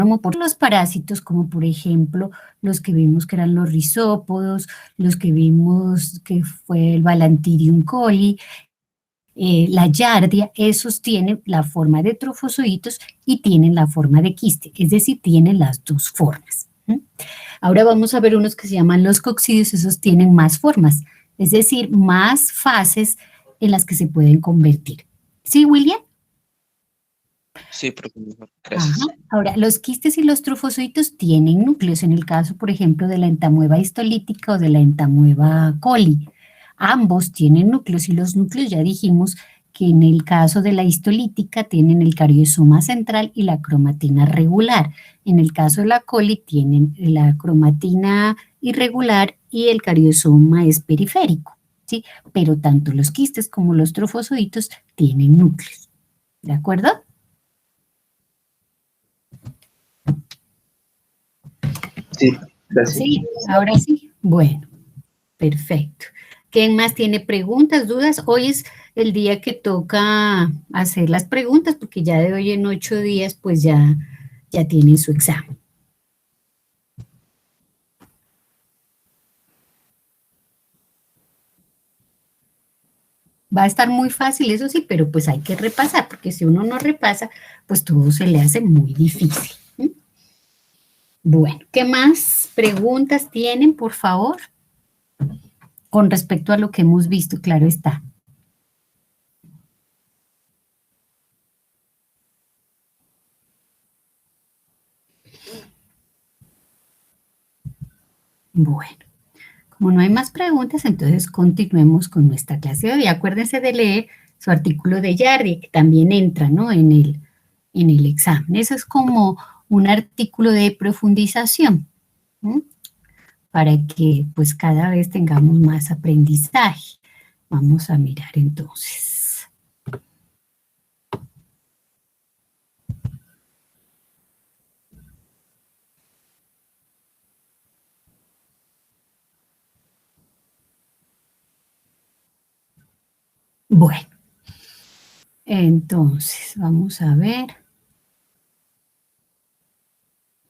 como por los parásitos, como por ejemplo los que vimos que eran los rizópodos, los que vimos que fue el Balantidium coli, la Giardia, esos tienen la forma de trofozoitos y tienen la forma de quiste, es decir, tienen las dos formas. Ahora vamos a ver unos que se llaman los coccidios, esos tienen más formas, es decir, más fases en las que se pueden convertir. ¿Sí, William? Sí, profesor, Ajá. gracias. Ahora, los quistes y los trofozoitos tienen núcleos, en el caso, por ejemplo, de la entamueba histolítica o de la entamueba coli. Ambos tienen núcleos y los núcleos ya dijimos que en el caso de la histolítica tienen el cariosoma central y la cromatina regular. En el caso de la coli tienen la cromatina irregular y el cariosoma es periférico, ¿sí? Pero tanto los quistes como los trofozoitos tienen núcleos, ¿de acuerdo? Sí, gracias. Sí, ahora sí. Bueno, perfecto. ¿Quién más tiene preguntas, dudas? Hoy es el día que toca hacer las preguntas, porque ya de hoy en 8 días, pues ya tienen su examen. Va a estar muy fácil, eso sí, pero pues hay que repasar, porque si uno no repasa, pues todo se le hace muy difícil. Bueno, ¿qué más preguntas tienen, por favor? Con respecto a lo que hemos visto, claro está. Bueno, como no hay más preguntas, entonces continuemos con nuestra clase de hoy. Acuérdense de leer su artículo de Yardi, que también entra, ¿no?, en el examen. Eso es como un artículo de profundización, ¿sí?, para que pues cada vez tengamos más aprendizaje. Vamos a mirar entonces. Bueno, entonces vamos a ver.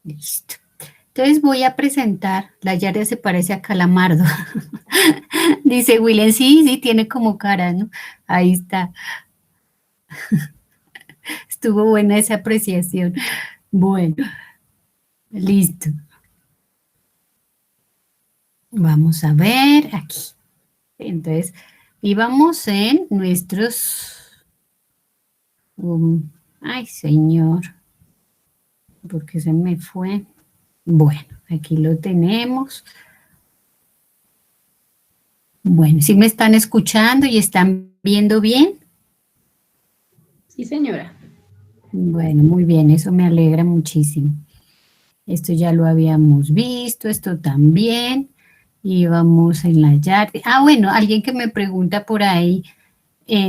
Listo. Entonces voy a presentar, la Yaria se parece a Calamardo. Dice William, sí, tiene como cara, ¿no? Ahí está. Estuvo buena esa apreciación. Bueno, listo. Vamos a ver aquí. Entonces, íbamos en nuestros... ay, señor. ¿Por qué se me fue? Bueno, aquí lo tenemos. Bueno, ¿sí me están escuchando y están viendo bien? Sí, señora. Bueno, muy bien, eso me alegra muchísimo. Esto ya lo habíamos visto, esto también. Y vamos en la Yardi. Ah, bueno, alguien que me pregunta por ahí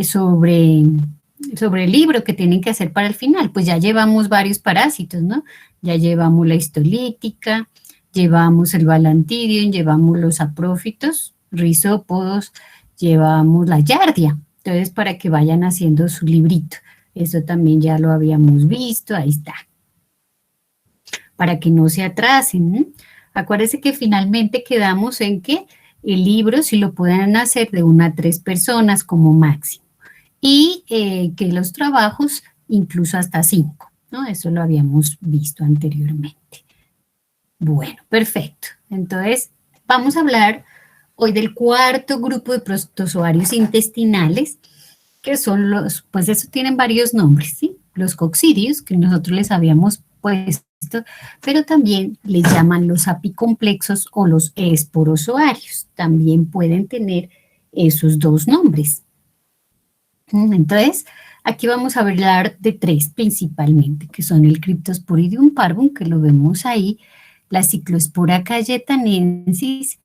sobre el libro que tienen que hacer para el final. Pues ya llevamos varios parásitos, ¿no? Ya llevamos la histolítica, llevamos el Balantidium, llevamos los saprófitos, rizópodos, llevamos la Yardia. Entonces, para que vayan haciendo su librito. Eso también ya lo habíamos visto, ahí está. Para que no se atrasen, ¿no? Acuérdense que finalmente quedamos en que el libro si lo pueden hacer de 1 a 3 personas como máximo. Y que los trabajos incluso hasta 5, ¿no? Eso lo habíamos visto anteriormente. Bueno, perfecto. Entonces, vamos a hablar hoy del cuarto grupo de protozoarios intestinales, que son los, pues eso tienen varios nombres, ¿sí? Los coccidios, que nosotros les habíamos puesto, pero también les llaman los apicomplexos o los esporozoarios. También pueden tener esos dos nombres. Entonces, aquí vamos a hablar de 3 principalmente, que son el Cryptosporidium parvum, que lo vemos ahí, la Cyclospora cayetanensis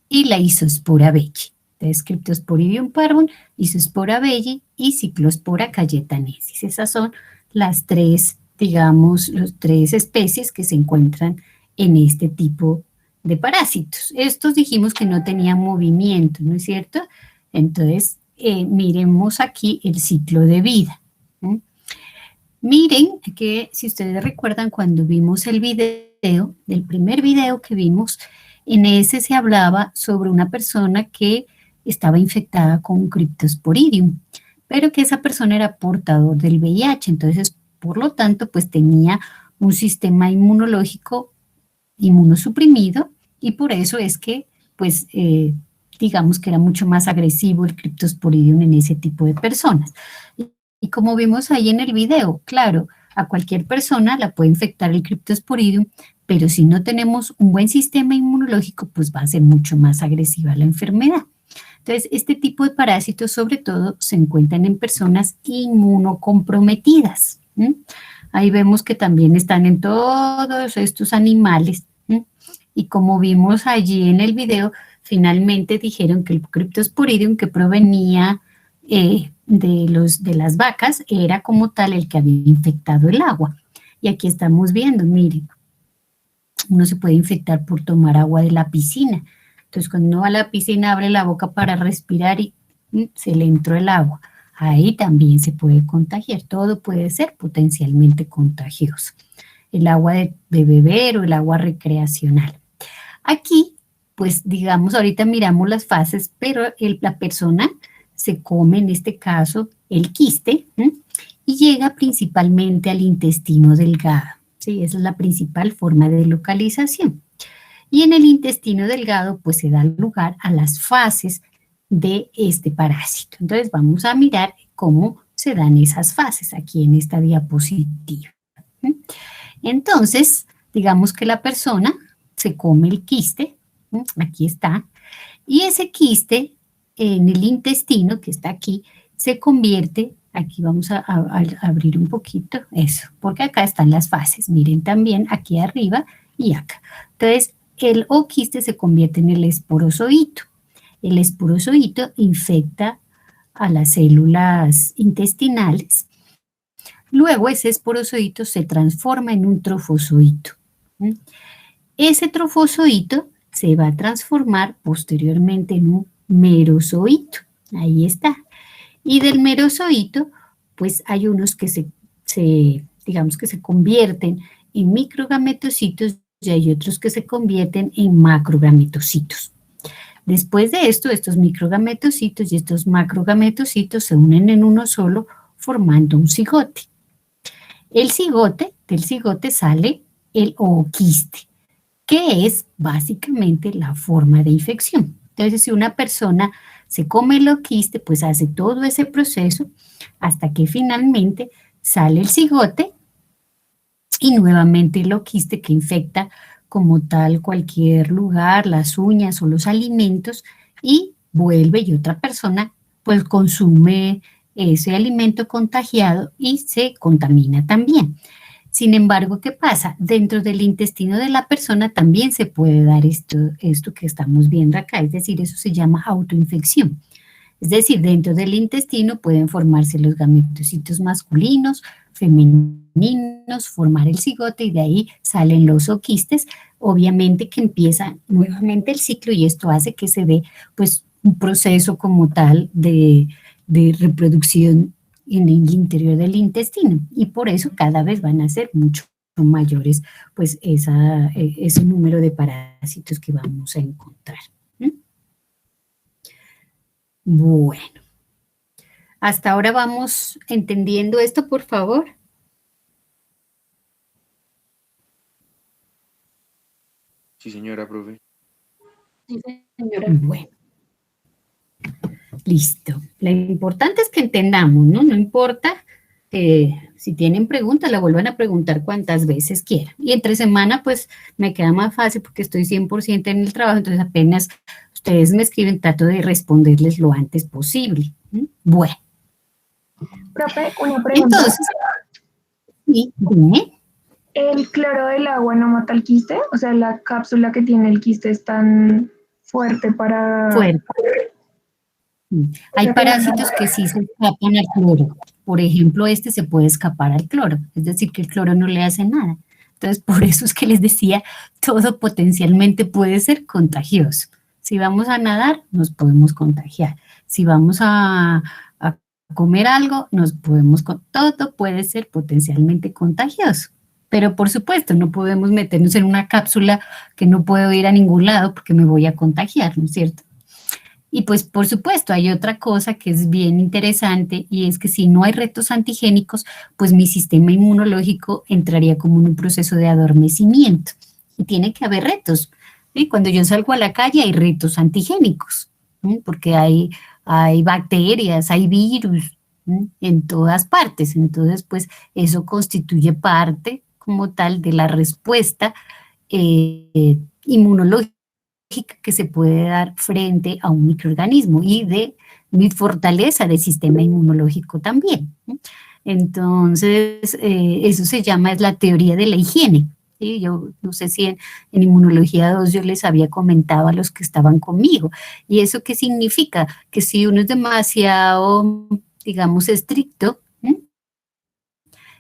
y la Isospora belli. Entonces, Cryptosporidium parvum, Isospora belli y Cyclospora cayetanensis. Esas son las 3, digamos, las 3 especies que se encuentran en este tipo de parásitos. Estos dijimos que no tenían movimiento, ¿no es cierto? Entonces, miremos aquí el ciclo de vida. Miren que si ustedes recuerdan cuando vimos el video, el primer video que vimos, en ese se hablaba sobre una persona que estaba infectada con Cryptosporidium, pero que esa persona era portador del VIH, entonces, por lo tanto, pues tenía un sistema inmunológico inmunosuprimido y por eso es que, pues, digamos que era mucho más agresivo el Cryptosporidium en ese tipo de personas. Y como vimos ahí en el video, claro, a cualquier persona la puede infectar el Cryptosporidium, pero si no tenemos un buen sistema inmunológico, pues va a ser mucho más agresiva la enfermedad. Entonces, este tipo de parásitos, sobre todo, se encuentran en personas inmunocomprometidas. Ahí vemos que también están en todos estos animales. Y como vimos allí en el video, finalmente dijeron que el Cryptosporidium que provenía de las vacas era como tal el que había infectado el agua. Y aquí estamos viendo, miren, uno se puede infectar por tomar agua de la piscina. Entonces, cuando uno va a la piscina, abre la boca para respirar y se le entró el agua. Ahí también se puede contagiar. Todo puede ser potencialmente contagioso. El agua de beber o el agua recreacional. Aquí, pues, digamos, ahorita miramos las fases, pero la persona se come, en este caso, el quiste, y llega principalmente al intestino delgado. ¿Sí? Esa es la principal forma de localización. Y en el intestino delgado, pues se da lugar a las fases de este parásito. Entonces, vamos a mirar cómo se dan esas fases aquí en esta diapositiva. Entonces, digamos que la persona se come el quiste, aquí está, y ese quiste en el intestino, que está aquí, se convierte, aquí vamos a abrir un poquito, eso, porque acá están las fases, miren también aquí arriba y acá. Entonces, el quiste se convierte en el esporozoito. El esporozoito infecta a las células intestinales. Luego ese esporozoito se transforma en un trofozoito. Ese trofozoito se va a transformar posteriormente en un merozoito. Ahí está. Y del merozoito, pues hay unos que digamos que se convierten en microgametocitos y hay otros que se convierten en macrogametocitos. Después de esto, estos microgametocitos y estos macrogametocitos se unen en uno solo, formando un cigote. Del cigote sale el ooquiste, que es básicamente la forma de infección. Entonces, si una persona se come el ooquiste, pues hace todo ese proceso hasta que finalmente sale el cigote y nuevamente el ooquiste que infecta como tal cualquier lugar, las uñas o los alimentos, y vuelve y otra persona pues consume ese alimento contagiado y se contamina también. Sin embargo, ¿qué pasa? Dentro del intestino de la persona también se puede dar esto que estamos viendo acá, es decir, eso se llama autoinfección. Es decir, dentro del intestino pueden formarse los gametocitos masculinos, femeninos, formar el cigote y de ahí salen los ooquistes. Obviamente que empieza nuevamente el ciclo y esto hace que se dé pues un proceso como tal de reproducción en el interior del intestino y por eso cada vez van a ser mucho mayores pues ese número de parásitos que vamos a encontrar. Bueno, hasta ahora vamos entendiendo esto, por favor. Sí, señora, profe. Sí, señora. Bueno. Listo. Lo importante es que entendamos, ¿no? No importa si tienen preguntas, la vuelvan a preguntar cuantas veces quieran. Y entre semana, pues, me queda más fácil porque estoy 100% en el trabajo, entonces apenas ustedes me escriben, trato de responderles lo antes posible. Bueno. Profe, una pregunta. Entonces, sí, dime. ¿El cloro del agua no mata el quiste? O sea, la cápsula que tiene el quiste es tan fuerte para... Fuerte. Hay parásitos que sí se escapan al cloro. Por ejemplo, este se puede escapar al cloro, es decir, que el cloro no le hace nada. Entonces, por eso es que les decía, todo potencialmente puede ser contagioso. Si vamos a nadar, nos podemos contagiar. Si vamos a comer algo, todo puede ser potencialmente contagioso. Pero por supuesto, no podemos meternos en una cápsula que no puedo ir a ningún lado porque me voy a contagiar, ¿no es cierto? Y pues por supuesto hay otra cosa que es bien interesante y es que si no hay retos antigénicos, pues mi sistema inmunológico entraría como en un proceso de adormecimiento y tiene que haber retos. ¿Sí? Cuando yo salgo a la calle hay retos antigénicos, ¿sí? Porque hay bacterias, hay virus, ¿sí? En todas partes. Entonces, pues eso constituye parte como tal de la respuesta inmunológica que se puede dar frente a un microorganismo y de mi fortaleza del sistema inmunológico también. Entonces, eso se llama, es la teoría de la higiene. ¿Sí? Yo no sé si en Inmunología 2 yo les había comentado a los que estaban conmigo. ¿Y eso qué significa? Que si uno es demasiado, digamos, estricto, ¿sí?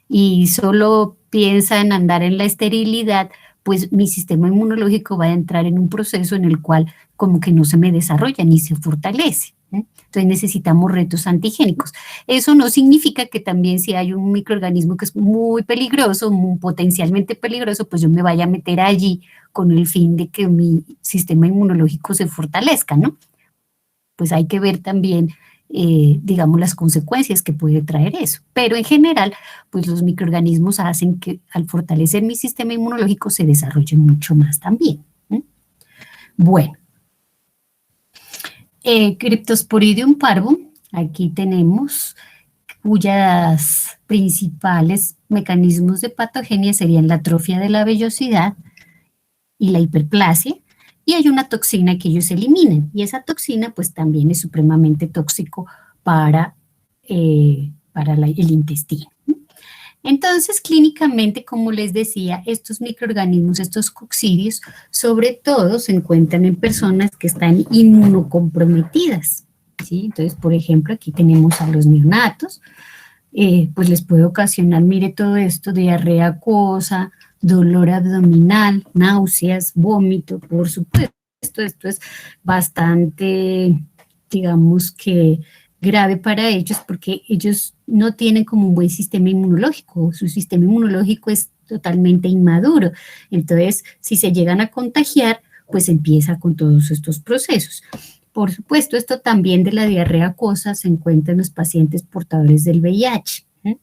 Y solo piensa en andar en la esterilidad, pues mi sistema inmunológico va a entrar en un proceso en el cual como que no se me desarrolla ni se fortalece. Entonces necesitamos retos antigénicos. Eso no significa que también si hay un microorganismo que es muy peligroso, muy potencialmente peligroso, pues yo me vaya a meter allí con el fin de que mi sistema inmunológico se fortalezca, ¿no? Pues hay que ver también, digamos, las consecuencias que puede traer eso. Pero en general, pues los microorganismos hacen que al fortalecer mi sistema inmunológico se desarrolle mucho más también. Bueno, Cryptosporidium parvum, aquí tenemos cuyas principales mecanismos de patogenia serían la atrofia de la vellosidad y la hiperplasia, y hay una toxina que ellos eliminan, y esa toxina pues también es supremamente tóxico para el intestino. Entonces, clínicamente, como les decía, estos microorganismos, estos coccidios, sobre todo se encuentran en personas que están inmunocomprometidas, ¿sí? Entonces, por ejemplo, aquí tenemos a los neonatos, pues les puede ocasionar, mire todo esto, diarrea acuosa, dolor abdominal, náuseas, vómito, por supuesto. Esto es bastante, digamos que grave para ellos porque ellos no tienen como un buen sistema inmunológico, su sistema inmunológico es totalmente inmaduro. Entonces, si se llegan a contagiar, pues empieza con todos estos procesos. Por supuesto, esto también de la diarrea acuosa se encuentra en los pacientes portadores del VIH, ¿eh?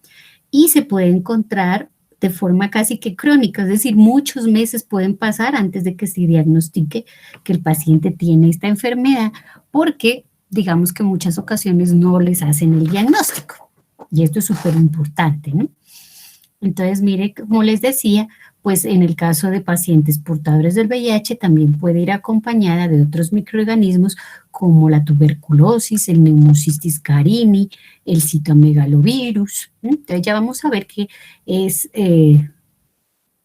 Y se puede encontrar de forma casi que crónica, es decir, muchos meses pueden pasar antes de que se diagnostique que el paciente tiene esta enfermedad, porque digamos que en muchas ocasiones no les hacen el diagnóstico, y esto es súper importante, ¿no? Entonces, mire, como les decía, pues en el caso de pacientes portadores del VIH también puede ir acompañada de otros microorganismos como la tuberculosis, el Pneumocystis carini, el citomegalovirus. Entonces ya vamos a ver que es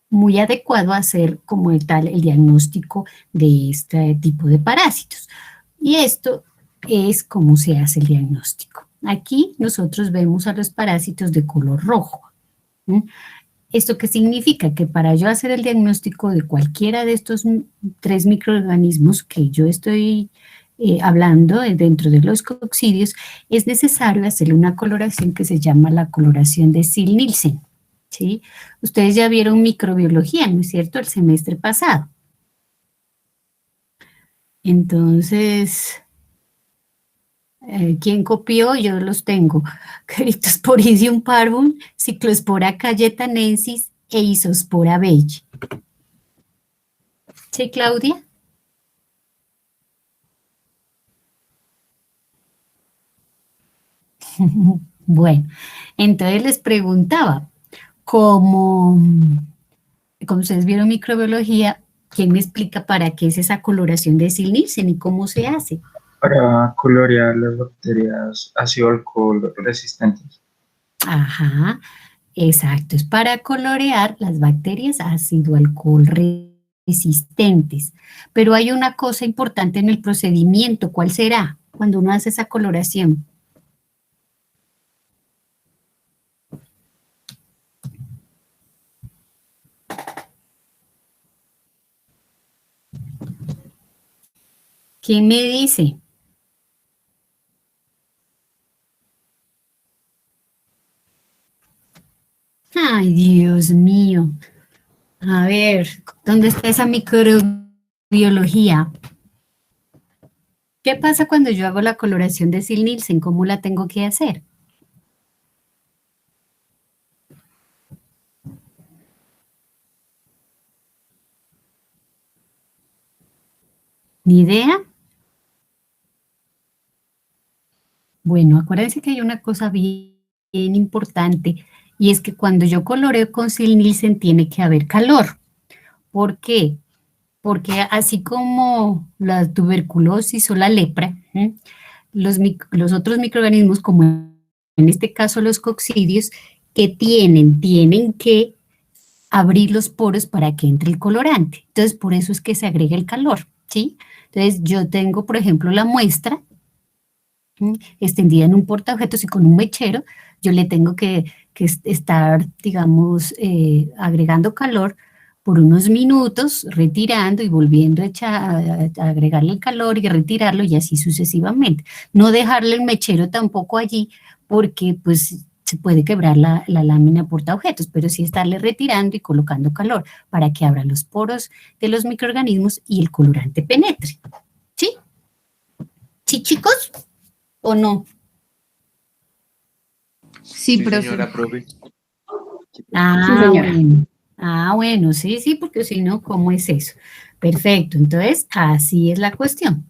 muy adecuado hacer como tal el diagnóstico de este tipo de parásitos. Y esto es cómo se hace el diagnóstico. Aquí nosotros vemos a los parásitos de color rojo. ¿Esto qué significa? Que para yo hacer el diagnóstico de cualquiera de estos 3 microorganismos que yo estoy hablando dentro de los coccidios, es necesario hacerle una coloración que se llama la coloración de Ziehl-Neelsen, ¿sí? Ustedes ya vieron microbiología, ¿no es cierto?, el semestre pasado. Entonces, ¿quién copió? Yo los tengo. Cryptosporidium parvum, Cyclospora cayetanensis e Isospora belli. ¿Sí, Claudia? Bueno, entonces les preguntaba, como ustedes vieron microbiología, ¿quién me explica para qué es esa coloración de Ziehl-Neelsen y cómo se hace? Para colorear las bacterias ácido-alcohol resistentes. Ajá, exacto, es para colorear las bacterias ácido-alcohol resistentes. Pero hay una cosa importante en el procedimiento, ¿cuál será? Cuando uno hace esa coloración. ¿Quién me dice? Ay, Dios mío. A ver, ¿dónde está esa microbiología? ¿Qué pasa cuando yo hago la coloración de Sil-Nielsen? ¿Cómo la tengo que hacer? ¿Ni idea? Bueno, acuérdense que hay una cosa bien importante y es que cuando yo coloreo con Sil-Nielsen tiene que haber calor. ¿Por qué? Porque así como la tuberculosis o la lepra, los otros microorganismos, como en este caso los coccidios, que tienen que abrir los poros para que entre el colorante. Entonces, por eso es que se agrega el calor, ¿sí? Entonces, yo tengo, por ejemplo, la muestra extendida en un portaobjetos y con un mechero, yo le tengo que estar, digamos, agregando calor por unos minutos, retirando y volviendo a agregarle el calor y retirarlo y así sucesivamente. No dejarle el mechero tampoco allí porque pues se puede quebrar la lámina portaobjetos, pero sí estarle retirando y colocando calor para que abra los poros de los microorganismos y el colorante penetre. ¿Sí? ¿Sí, chicos? ¿O no? Sí, Sí, profe. señora, profe. Ah, señora. bueno. Ah, bueno, sí, porque si no, ¿cómo es eso? Perfecto, entonces así es la cuestión.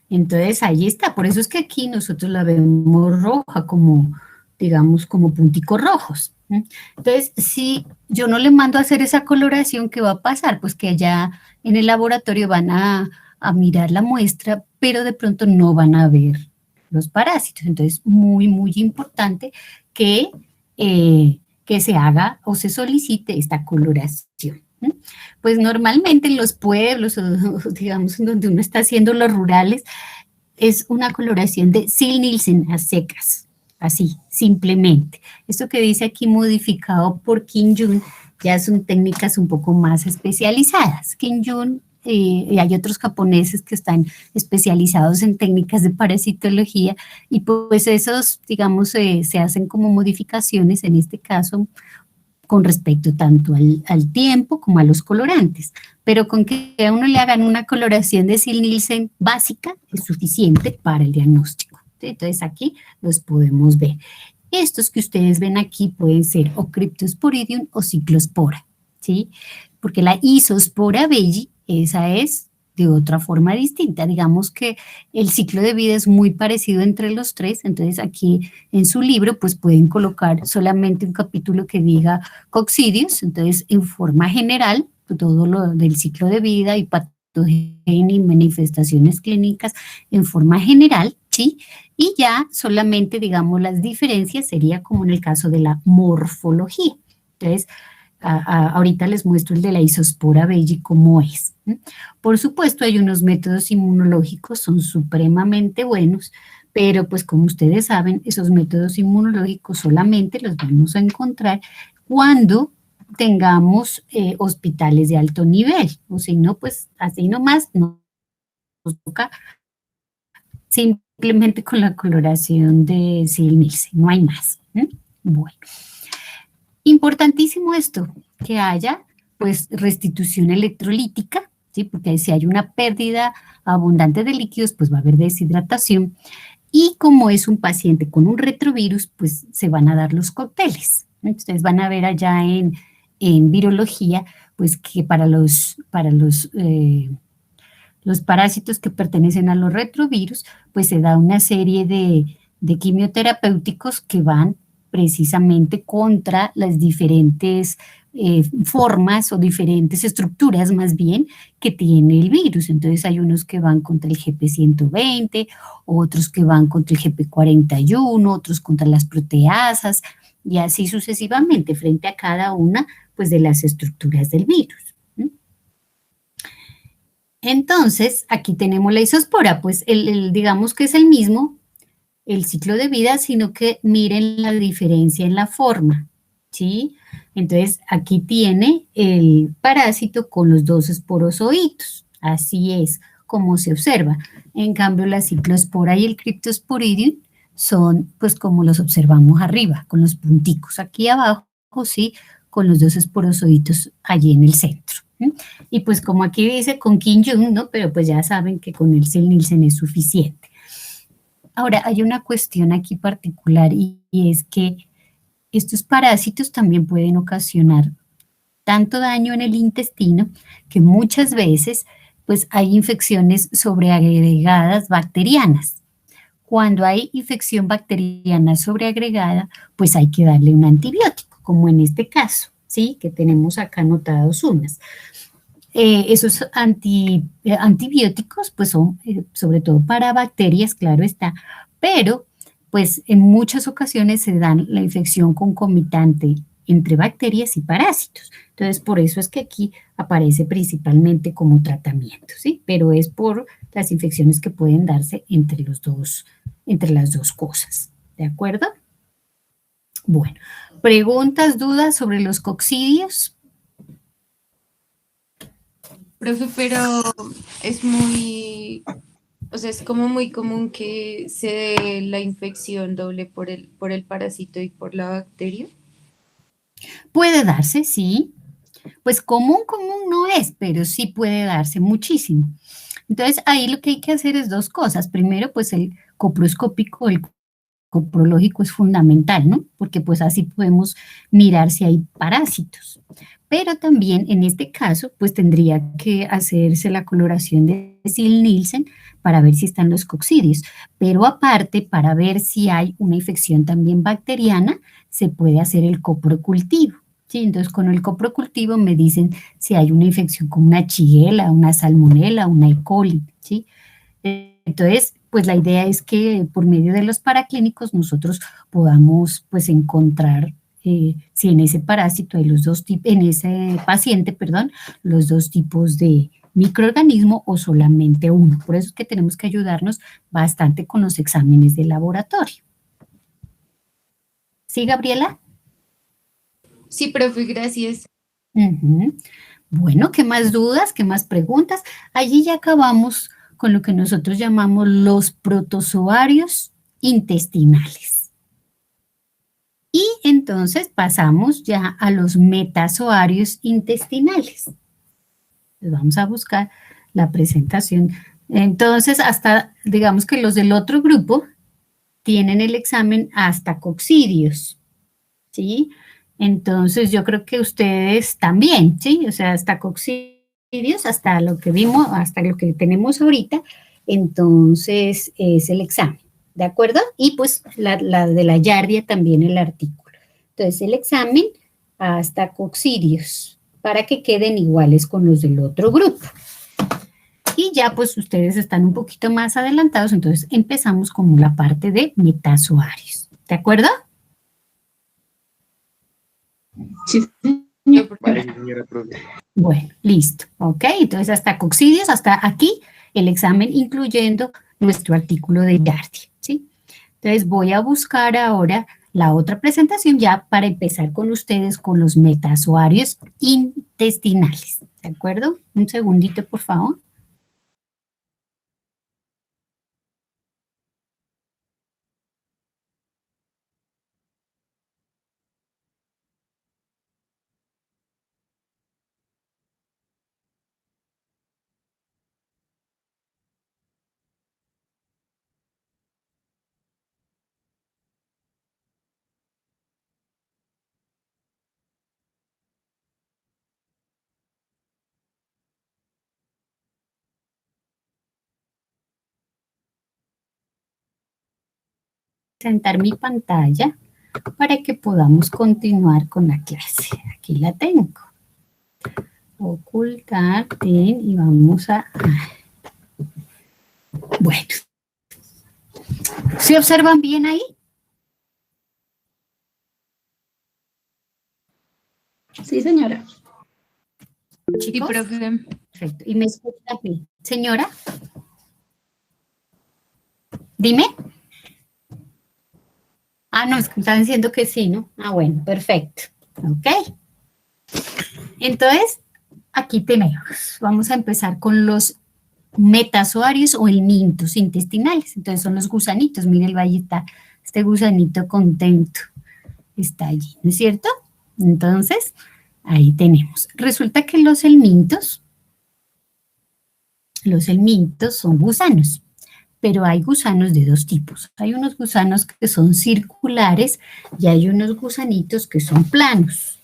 Entonces ahí está, por eso es que aquí nosotros la vemos roja, como, digamos, como punticos rojos. Entonces, si yo no le mando a hacer esa coloración, ¿qué va a pasar? Pues que allá en el laboratorio van a mirar la muestra, pero de pronto no van a ver los parásitos. Entonces, muy importante que, que se haga o se solicite esta coloración. Pues normalmente en los pueblos, o digamos, en donde uno está haciendo los rurales, es una coloración de Sil-Nielsen a secas, así, simplemente. Esto que dice aquí modificado por Kim Jun ya son técnicas un poco más especializadas. Kim Jun y hay otros japoneses que están especializados en técnicas de parasitología y pues esos, digamos, se hacen como modificaciones, en este caso, con respecto tanto al tiempo como a los colorantes. Pero con que a uno le hagan una coloración de Sil-Nielsen básica es suficiente para el diagnóstico. ¿Sí? Entonces aquí los podemos ver. Estos que ustedes ven aquí pueden ser o Cryptosporidium o Ciclospora, ¿sí? Porque la Isospora belli, esa es de otra forma distinta. Digamos que el ciclo de vida es muy parecido entre los tres, entonces aquí en su libro pues pueden colocar solamente un capítulo que diga coccidios, entonces en forma general, todo lo del ciclo de vida y patogenia y manifestaciones clínicas en forma general, ¿sí? Y ya solamente, digamos, las diferencias sería como en el caso de la morfología. Entonces, ahorita les muestro el de la Isospora belli cómo es. Por supuesto, hay unos métodos inmunológicos, son supremamente buenos, pero pues como ustedes saben, esos métodos inmunológicos solamente los vamos a encontrar cuando tengamos hospitales de alto nivel, o si no, pues así nomás nos toca simplemente con la coloración de Sil-Nielsen, no hay más. Bueno, importantísimo esto, que haya pues restitución electrolítica, ¿sí? Porque si hay una pérdida abundante de líquidos, pues va a haber deshidratación. Y como es un paciente con un retrovirus, pues se van a dar los cócteles. Ustedes van a ver allá en virología, pues que para los parásitos que pertenecen a los retrovirus, pues se da una serie de quimioterapéuticos que van precisamente contra las diferentes formas o diferentes estructuras más bien que tiene el virus. Entonces hay unos que van contra el GP120, otros que van contra el GP41, otros contra las proteasas y así sucesivamente frente a cada una pues de las estructuras del virus. Entonces, aquí tenemos la isospora, pues digamos que es el mismo, el ciclo de vida, sino que miren la diferencia en la forma, ¿sí? Entonces, aquí tiene el parásito con los dos esporozoitos, así es como se observa. En cambio, la ciclospora y el Cryptosporidium, son pues como los observamos arriba, con los punticos aquí abajo, sí, con los dos esporozoitos allí en el centro. Y pues como aquí dice con Kim Jong, ¿no? Pero pues ya saben que con el Nielsen es suficiente. Ahora, hay una cuestión aquí particular y es que estos parásitos también pueden ocasionar tanto daño en el intestino que muchas veces pues hay infecciones sobreagregadas bacterianas. Cuando hay infección bacteriana sobreagregada, pues hay que darle un antibiótico, como en este caso, ¿sí? Que tenemos acá anotados unas. Esos antibióticos pues son sobre todo para bacterias, claro está, pero pues en muchas ocasiones se dan la infección concomitante entre bacterias y parásitos. Entonces, por eso es que aquí aparece principalmente como tratamiento, ¿sí? Pero es por las infecciones que pueden darse entre las dos cosas, ¿de acuerdo? Bueno, preguntas, dudas sobre los coccidios. Profe, pero es muy, o sea, es como muy común que se dé la infección doble por el parásito y por la bacteria. Puede darse, sí. Pues común no es, pero sí puede darse muchísimo. Entonces, ahí lo que hay que hacer es dos cosas. Primero, pues el coproscópico, el coprológico es fundamental, ¿no? Porque pues así podemos mirar si hay parásitos. Pero también en este caso, pues tendría que hacerse la coloración de Nielsen para ver si están los coccidios. Pero aparte, para ver si hay una infección también bacteriana, se puede hacer el coprocultivo. ¿Sí? Entonces, con el coprocultivo me dicen si hay una infección como una Shigella, una Salmonella, una E. coli, ¿sí? Entonces, pues la idea es que por medio de los paraclínicos nosotros podamos pues encontrar si en ese parásito hay los dos tipos, en ese paciente, perdón, los dos tipos de microorganismo o solamente uno. Por eso es que tenemos que ayudarnos bastante con los exámenes de laboratorio. ¿Sí, Gabriela? Sí, profe, gracias. Bueno, ¿qué más dudas? ¿Qué más preguntas? Allí ya acabamos con lo que nosotros llamamos los protozoarios intestinales. Y entonces pasamos ya a los metazoarios intestinales. Vamos a buscar la presentación. Entonces, hasta, digamos que los del otro grupo tienen el examen hasta coccidios, ¿sí? Entonces, yo creo que ustedes también, ¿sí? O sea, hasta coccidios, hasta lo que vimos, hasta lo que tenemos ahorita, entonces es el examen, ¿de acuerdo? Y pues la de la Yardia también el artículo. Entonces, el examen hasta coccidios, para que queden iguales con los del otro grupo. Y ya pues ustedes están un poquito más adelantados, entonces empezamos con la parte de metazoarios, ¿de acuerdo? Sí, Vale, señora profe. Bueno, listo, ok, entonces hasta coccidios, hasta aquí el examen incluyendo nuestro artículo de Yardia, ¿sí? Entonces voy a buscar ahora la otra presentación ya para empezar con ustedes con los metazoarios intestinales, ¿de acuerdo? Un segundito, por favor. Presentar mi pantalla para que podamos continuar con la clase. Aquí la tengo. Ocultar, y vamos a... Bueno. ¿Se observan bien ahí? sí, señora. Sí, Chicos. profe. Perfecto. ¿Y me escuchan aquí? Señora. Dime. Ah, no, es que me están diciendo que sí, ¿no? Ah, bueno, perfecto. Ok. Entonces, aquí tenemos. Vamos a empezar con los metazoarios o helmintos intestinales. Entonces son los gusanitos. Mire, el valle está, este gusanito contento está allí, ¿no es cierto? Entonces, ahí tenemos. Resulta que los helmintos son gusanos, pero hay gusanos de dos tipos. Hay unos gusanos que son circulares y hay unos gusanitos que son planos.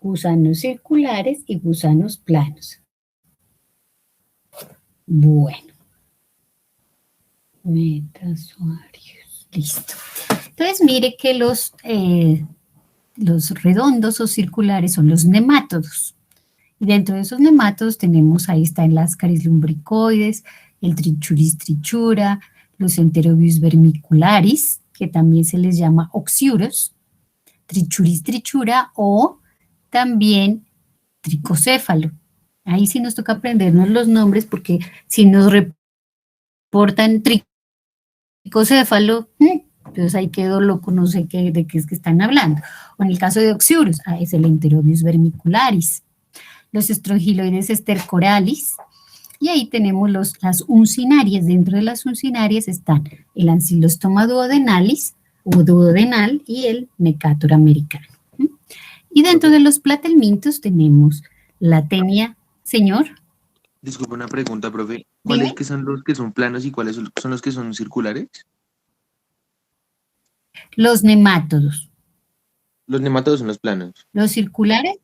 Gusanos circulares y gusanos planos. Bueno. Metazoarios. Listo. Entonces, mire que los redondos o circulares son los nemátodos. Y dentro de esos nemátodos tenemos, ahí está el Ascaris lumbricoides, el Trichuris trichura, los Enterobius vermicularis, que también se les llama oxiuros, Trichuris trichura o también tricocéfalo. Ahí sí nos toca aprendernos los nombres porque si nos reportan tricocéfalo, entonces ahí quedó loco, no sé de qué es que están hablando. O en el caso de oxiuros, es el Enterobius vermicularis. Los estrongiloides estercoralis, y ahí tenemos las uncinarias. Dentro de las uncinarias están el Ancylostoma duodenalis o duodenal y el Necator americano. Y dentro de los platelmintos tenemos la tenia, señor. Disculpe una pregunta, profe. ¿Cuáles que son los que son planos y cuáles son los que son circulares? Los nemátodos. Los nemátodos son los planos. Los circulares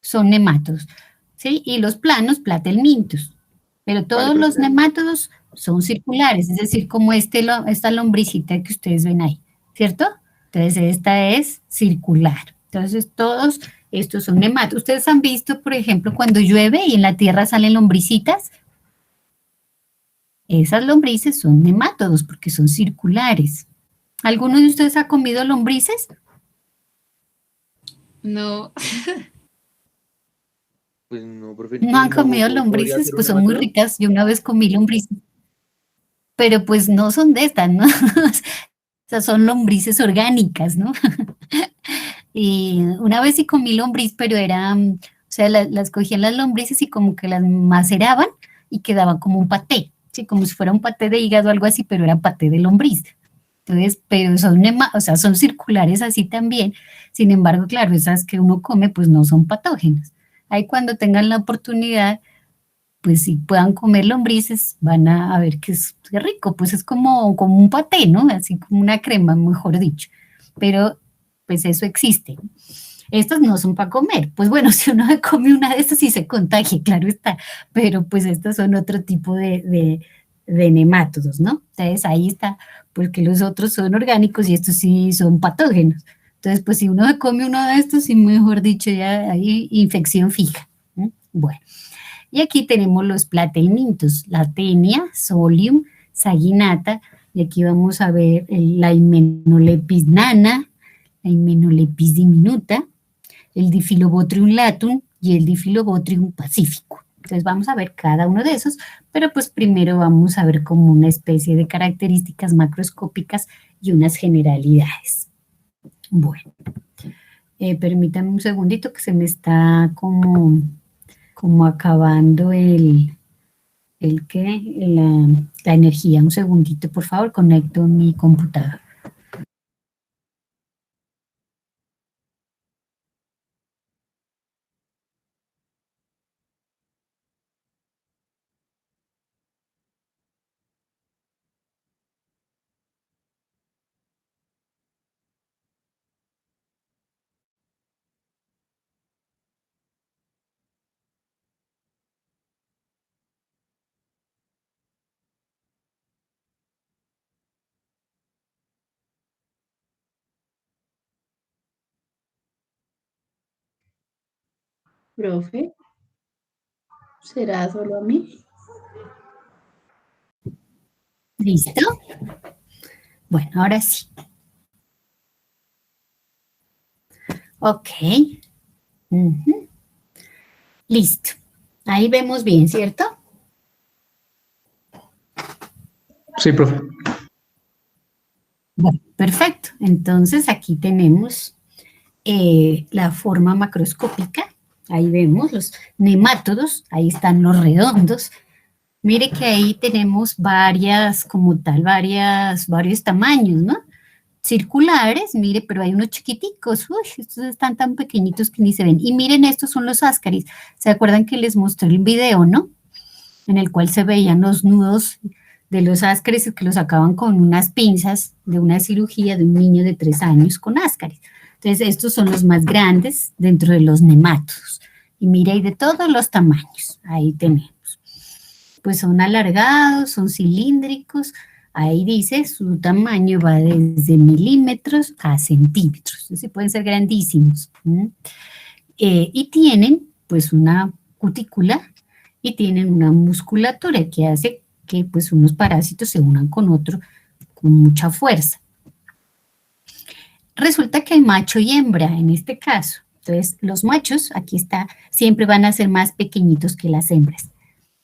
son nemátodos, ¿sí? Y los planos, platelmintos. Pero todos los nemátodos son circulares, es decir, como esta lombricita que ustedes ven ahí, ¿cierto? Entonces, esta es circular. Entonces, todos estos son nemátodos. Ustedes han visto, por ejemplo, cuando llueve y en la tierra salen lombricitas. Esas lombrices son nemátodos porque son circulares. ¿Alguno de ustedes ha comido lombrices? No. Pues no, profe. ¿No han comido lombrices? Pues son muy ricas. Yo una vez comí lombrices. Pero pues no son de estas, ¿no? O sea, son lombrices orgánicas, ¿no? Y una vez sí comí lombriz, pero era, o sea, las cogían las lombrices y como que las maceraban y quedaban como un paté, ¿sí? Como si fuera un paté de hígado o algo así, pero era paté de lombriz. Entonces, pero son, o sea, son circulares así también. Sin embargo, claro, esas que uno come, pues no son patógenas. Ahí cuando tengan la oportunidad, pues si puedan comer lombrices, van a ver que es rico, pues es como un paté, ¿no? Así como una crema, mejor dicho. Pero, pues eso existe. Estas no son para comer. Pues bueno, si uno come una de estas sí se contagia, claro está. Pero pues estas son otro tipo de nemátodos, ¿no? Entonces ahí está, porque los otros son orgánicos y estos sí son patógenos. Entonces, pues si uno se come uno de estos, sí, mejor dicho, ya hay infección fija. Bueno. Y aquí tenemos los platelmintos, la tenia, solium, saginata, y aquí vamos a ver la Hymenelepis nana, la Hymenelepis diminuta, el Diphyllobotrium latum y el Diphyllobotrium pacifico. Entonces vamos a ver cada uno de esos, pero pues primero vamos a ver como una especie de características macroscópicas y unas generalidades. Bueno, permítanme un segundito que se me está como acabando la energía. Un segundito, por favor, conecto mi computador. Profe, ¿será solo a mí? ¿Listo? Bueno, ahora sí. Ok. Listo. Ahí vemos bien, ¿cierto? Sí, profe. Bueno, perfecto. Entonces aquí tenemos la forma macroscópica. Ahí vemos los nemátodos, ahí están los redondos. Mire que ahí tenemos varias, como tal, varios tamaños, ¿no? Circulares, mire, pero hay unos chiquiticos, uy, estos están tan pequeñitos que ni se ven. Y miren, estos son los ascaris. ¿Se acuerdan que les mostré el video, no? En el cual se veían los nudos de los ascaris que los sacaban con unas pinzas de una cirugía de un niño de 3 años con ascaris. Entonces, estos son los más grandes dentro de los nemátodos. Y mire, hay de todos los tamaños. Ahí tenemos. Pues son alargados, son cilíndricos. Ahí dice, su tamaño va desde milímetros a centímetros. Entonces, pueden ser grandísimos. Y tienen, pues, una cutícula y tienen una musculatura que hace que, pues, unos parásitos se unan con otro con mucha fuerza. Resulta que hay macho y hembra en este caso. Entonces, los machos, aquí está, siempre van a ser más pequeñitos que las hembras.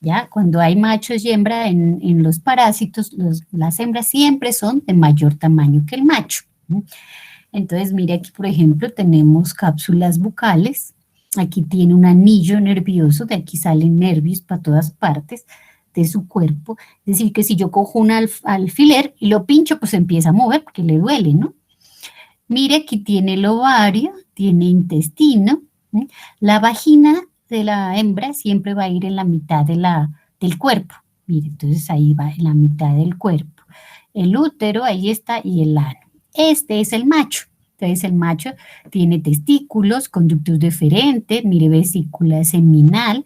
¿Ya? Cuando hay machos y hembra en los parásitos, las hembras siempre son de mayor tamaño que el macho. Entonces, mire aquí, por ejemplo, tenemos cápsulas bucales. Aquí tiene un anillo nervioso, de aquí salen nervios para todas partes de su cuerpo. Es decir, que si yo cojo un alfiler y lo pincho, pues empieza a mover porque le duele, ¿no? Mire, aquí tiene el ovario, tiene intestino. La vagina de la hembra siempre va a ir en la mitad del cuerpo. Mire, entonces ahí va en la mitad del cuerpo. El útero, ahí está, y el ano. Este es el macho. Entonces el macho tiene testículos, conductos deferentes, mire, vesícula seminal.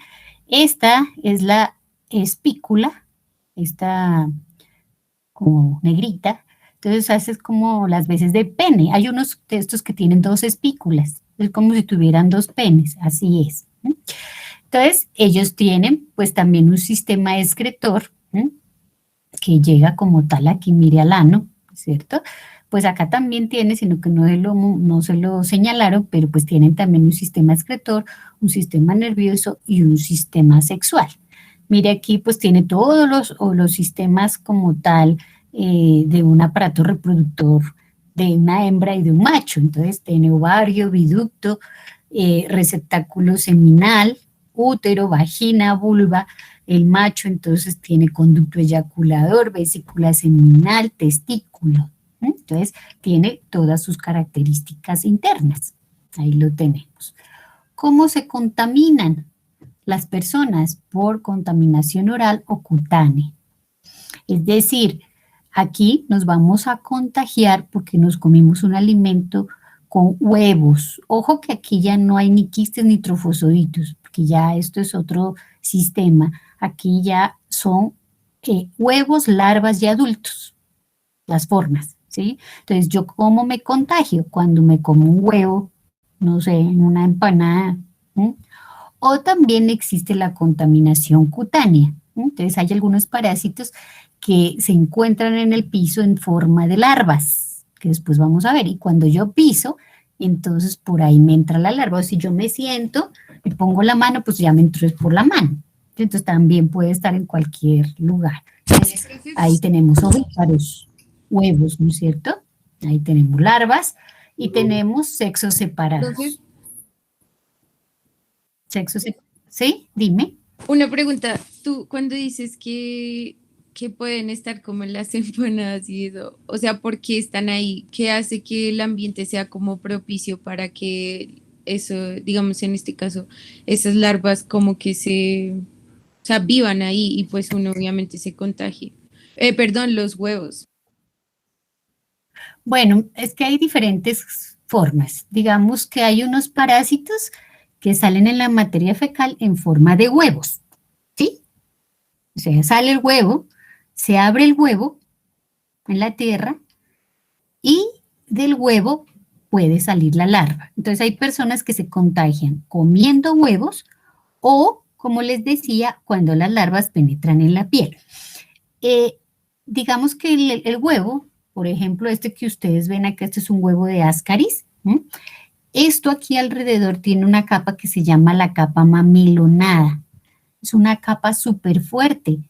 Esta es la espícula, esta como negrita. Entonces haces como las veces de pene. Hay unos de estos que tienen 2 espículas. Es como si tuvieran 2 penes, así es. Entonces, ellos tienen pues también un sistema excretor que llega como tal aquí, mire, al ano, ¿cierto? Pues acá también tiene, sino que no se lo señalaron, pero pues tienen también un sistema excretor, un sistema nervioso y un sistema sexual. Mire aquí pues tiene todos los sistemas como tal de un aparato reproductor de una hembra y de un macho. Entonces tiene ovario, viducto, receptáculo seminal, útero, vagina, vulva. El macho entonces tiene conducto eyaculador, vesícula seminal, testículo. Entonces tiene todas sus características internas. Ahí lo tenemos. ¿Cómo se contaminan las personas? Por contaminación oral o cutánea. Es decir, aquí nos vamos a contagiar porque nos comimos un alimento con huevos. Ojo que aquí ya no hay ni quistes ni trofosoditos, porque ya esto es otro sistema. Aquí ya son huevos, larvas y adultos, las formas, ¿sí? Entonces, ¿yo cómo me contagio? Cuando me como un huevo, no sé, en una empanada. O también existe la contaminación cutánea. Entonces, hay algunos parásitos que se encuentran en el piso en forma de larvas, que después vamos a ver. Y cuando yo piso, entonces por ahí me entra la larva. O si yo me siento y pongo la mano, pues ya me entró por la mano. Entonces también puede estar en cualquier lugar. Entonces, ahí tenemos ovíparos, huevos, ¿no es cierto? Ahí tenemos larvas y tenemos sexos separados. ¿Sí? Dime. Una pregunta, tú cuando dices que pueden estar como en las empanadas y eso, o sea, ¿por qué están ahí? ¿Qué hace que el ambiente sea como propicio para que eso, digamos en este caso, esas larvas como que o sea, vivan ahí y pues uno obviamente se contagie? Perdón, los huevos. Bueno, es que hay diferentes formas. Digamos que hay unos parásitos que salen en la materia fecal en forma de huevos, ¿sí? O sea, sale el huevo, se abre el huevo en la tierra y del huevo puede salir la larva. Entonces hay personas que se contagian comiendo huevos o, como les decía, cuando las larvas penetran en la piel. Digamos que el huevo, por ejemplo, este que ustedes ven acá, este es un huevo de Ascaris. Esto aquí alrededor tiene una capa que se llama la capa mamilonada. Es una capa súper fuerte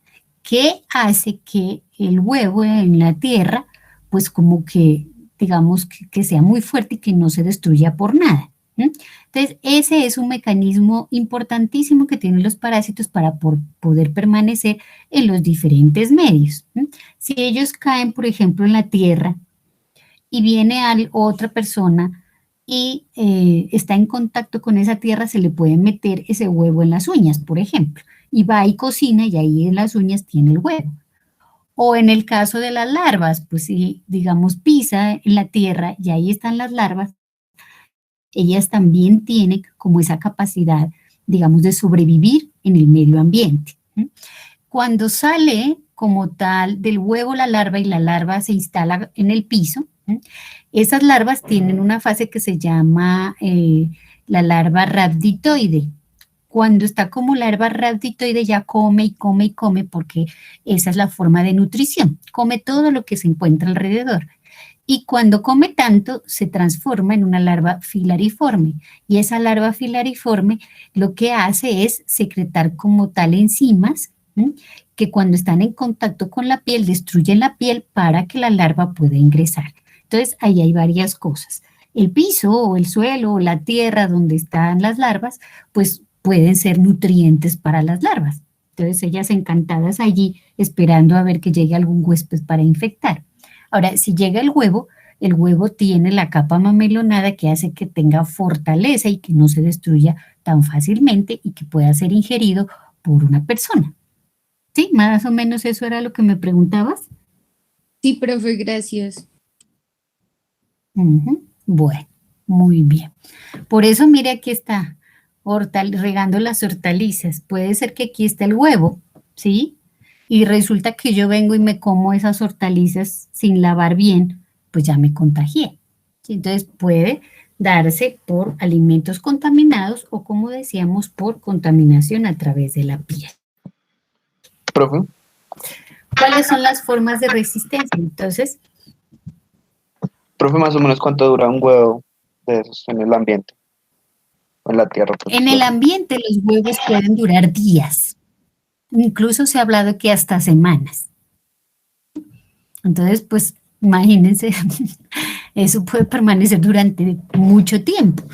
que hace que el huevo en la tierra, pues como que, digamos, que sea muy fuerte y que no se destruya por nada. Entonces, ese es un mecanismo importantísimo que tienen los parásitos para poder permanecer en los diferentes medios. Si ellos caen, por ejemplo, en la tierra y viene otra persona y está en contacto con esa tierra, se le puede meter ese huevo en las uñas, por ejemplo, y va y cocina y ahí en las uñas tiene el huevo. O en el caso de las larvas, pues si, digamos, pisa en la tierra y ahí están las larvas, ellas también tienen como esa capacidad, digamos, de sobrevivir en el medio ambiente. Cuando sale como tal del huevo la larva y la larva se instala en el piso, esas larvas tienen una fase que se llama la larva rhabditoide. Cuando está como larva rhabditoide ya come y come y come porque esa es la forma de nutrición. Come todo lo que se encuentra alrededor. Y cuando come tanto, se transforma en una larva filariforme. Y esa larva filariforme lo que hace es secretar como tal enzimas que cuando están en contacto con la piel, destruyen la piel para que la larva pueda ingresar. Entonces, ahí hay varias cosas. El piso o el suelo o la tierra donde están las larvas, pues pueden ser nutrientes para las larvas. Entonces, ellas encantadas allí esperando a ver que llegue algún huésped para infectar. Ahora, si llega el huevo tiene la capa mamelonada que hace que tenga fortaleza y que no se destruya tan fácilmente y que pueda ser ingerido por una persona. ¿Sí? Más o menos eso era lo que me preguntabas. Sí, profe, gracias. Bueno, muy bien. Por eso, mire, aquí está regando las hortalizas. Puede ser que aquí esté el huevo, ¿sí? Y resulta que yo vengo y me como esas hortalizas sin lavar bien, pues ya me contagié. ¿Sí? Entonces puede darse por alimentos contaminados o, como decíamos, por contaminación a través de la piel. Profe, ¿Cuáles son las formas de resistencia? Entonces, profe, más o menos cuánto dura un huevo de esos en el ambiente, en la tierra. Pues, en el ambiente los huevos pueden durar días. Incluso se ha hablado que hasta semanas. Entonces, pues, imagínense, eso puede permanecer durante mucho tiempo.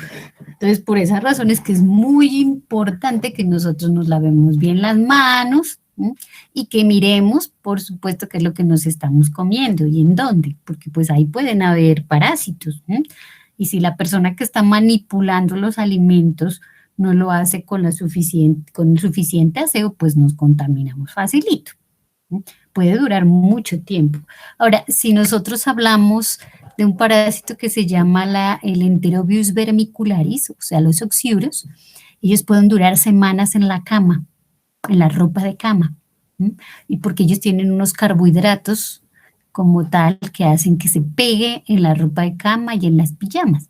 Entonces, por esas razones que es muy importante que nosotros nos lavemos bien las manos, ¿sí? Y que miremos, por supuesto, qué es lo que nos estamos comiendo y en dónde, porque pues ahí pueden haber parásitos, ¿sí? Y si la persona que está manipulando los alimentos no lo hace con el suficiente aseo, pues nos contaminamos facilito. ¿Sí? Puede durar mucho tiempo. Ahora, si nosotros hablamos de un parásito que se llama el Enterobius vermicularis, o sea, los oxiuros, ellos pueden durar semanas en la cama, en la ropa de cama, ¿sí? Y porque ellos tienen unos carbohidratos como tal que hacen que se pegue en la ropa de cama y en las pijamas.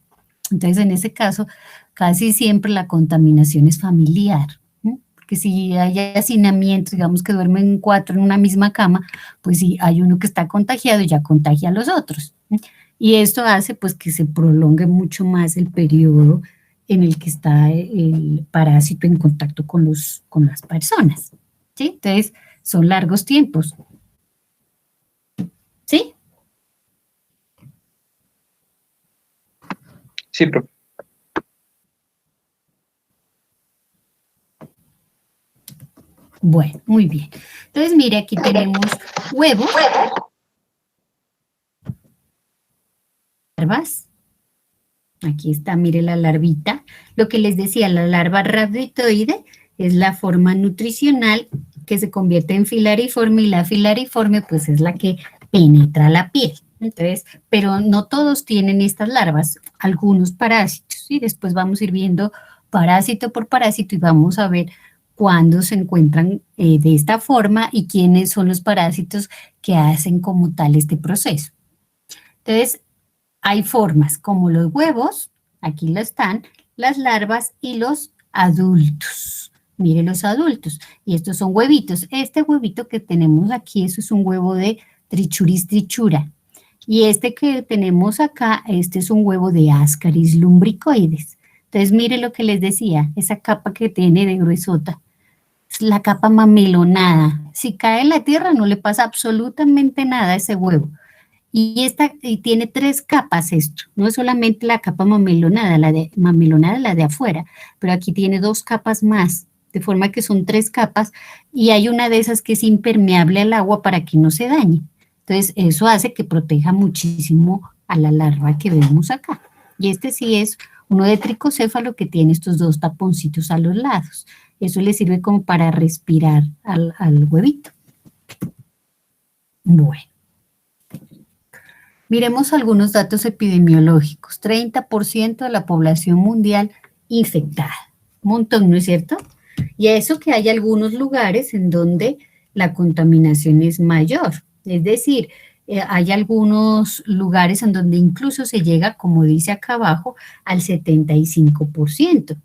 Entonces, en ese caso, casi siempre la contaminación es familiar, ¿sí? Porque si hay hacinamiento, digamos que duermen 4 en una misma cama, pues si hay uno que está contagiado, ya contagia a los otros, ¿sí? Y esto hace pues que se prolongue mucho más el periodo en el que está el parásito en contacto con las personas, ¿sí? Entonces, son largos tiempos. ¿Sí? Sí, profe. Bueno, muy bien. Entonces, mire, aquí tenemos huevos, larvas. Aquí está, mire la larvita. Lo que les decía, la larva rhabditoide es la forma nutricional que se convierte en filariforme y la filariforme pues es la que penetra la piel. Entonces, pero no todos tienen estas larvas, algunos parásitos, y después vamos a ir viendo parásito por parásito y vamos a ver cuándo se encuentran de esta forma y quiénes son los parásitos que hacen como tal este proceso. Entonces, hay formas como los huevos, aquí lo están, las larvas y los adultos. Miren los adultos, y estos son huevitos. Este huevito que tenemos aquí, eso es un huevo de Trichuris trichura. Y este que tenemos acá, este es un huevo de Ascaris lumbricoides. Entonces, mire lo que les decía, esa capa que tiene de gruesota, es la capa mamelonada. Si cae en la tierra no le pasa absolutamente nada a ese huevo. Y tiene 3 capas esto, no es solamente la capa mamelonada, la de afuera, pero aquí tiene 2 capas más, de forma que son 3 capas, y hay una de esas que es impermeable al agua para que no se dañe. Entonces, eso hace que proteja muchísimo a la larva que vemos acá. Y este sí es uno de tricocéfalo que tiene estos 2 taponcitos a los lados. Eso le sirve como para respirar al huevito. Bueno. Miremos algunos datos epidemiológicos. 30% de la población mundial infectada. Un montón, ¿no es cierto? Y eso que hay algunos lugares en donde la contaminación es mayor. Es decir, hay algunos lugares en donde incluso se llega, como dice acá abajo, al 75%,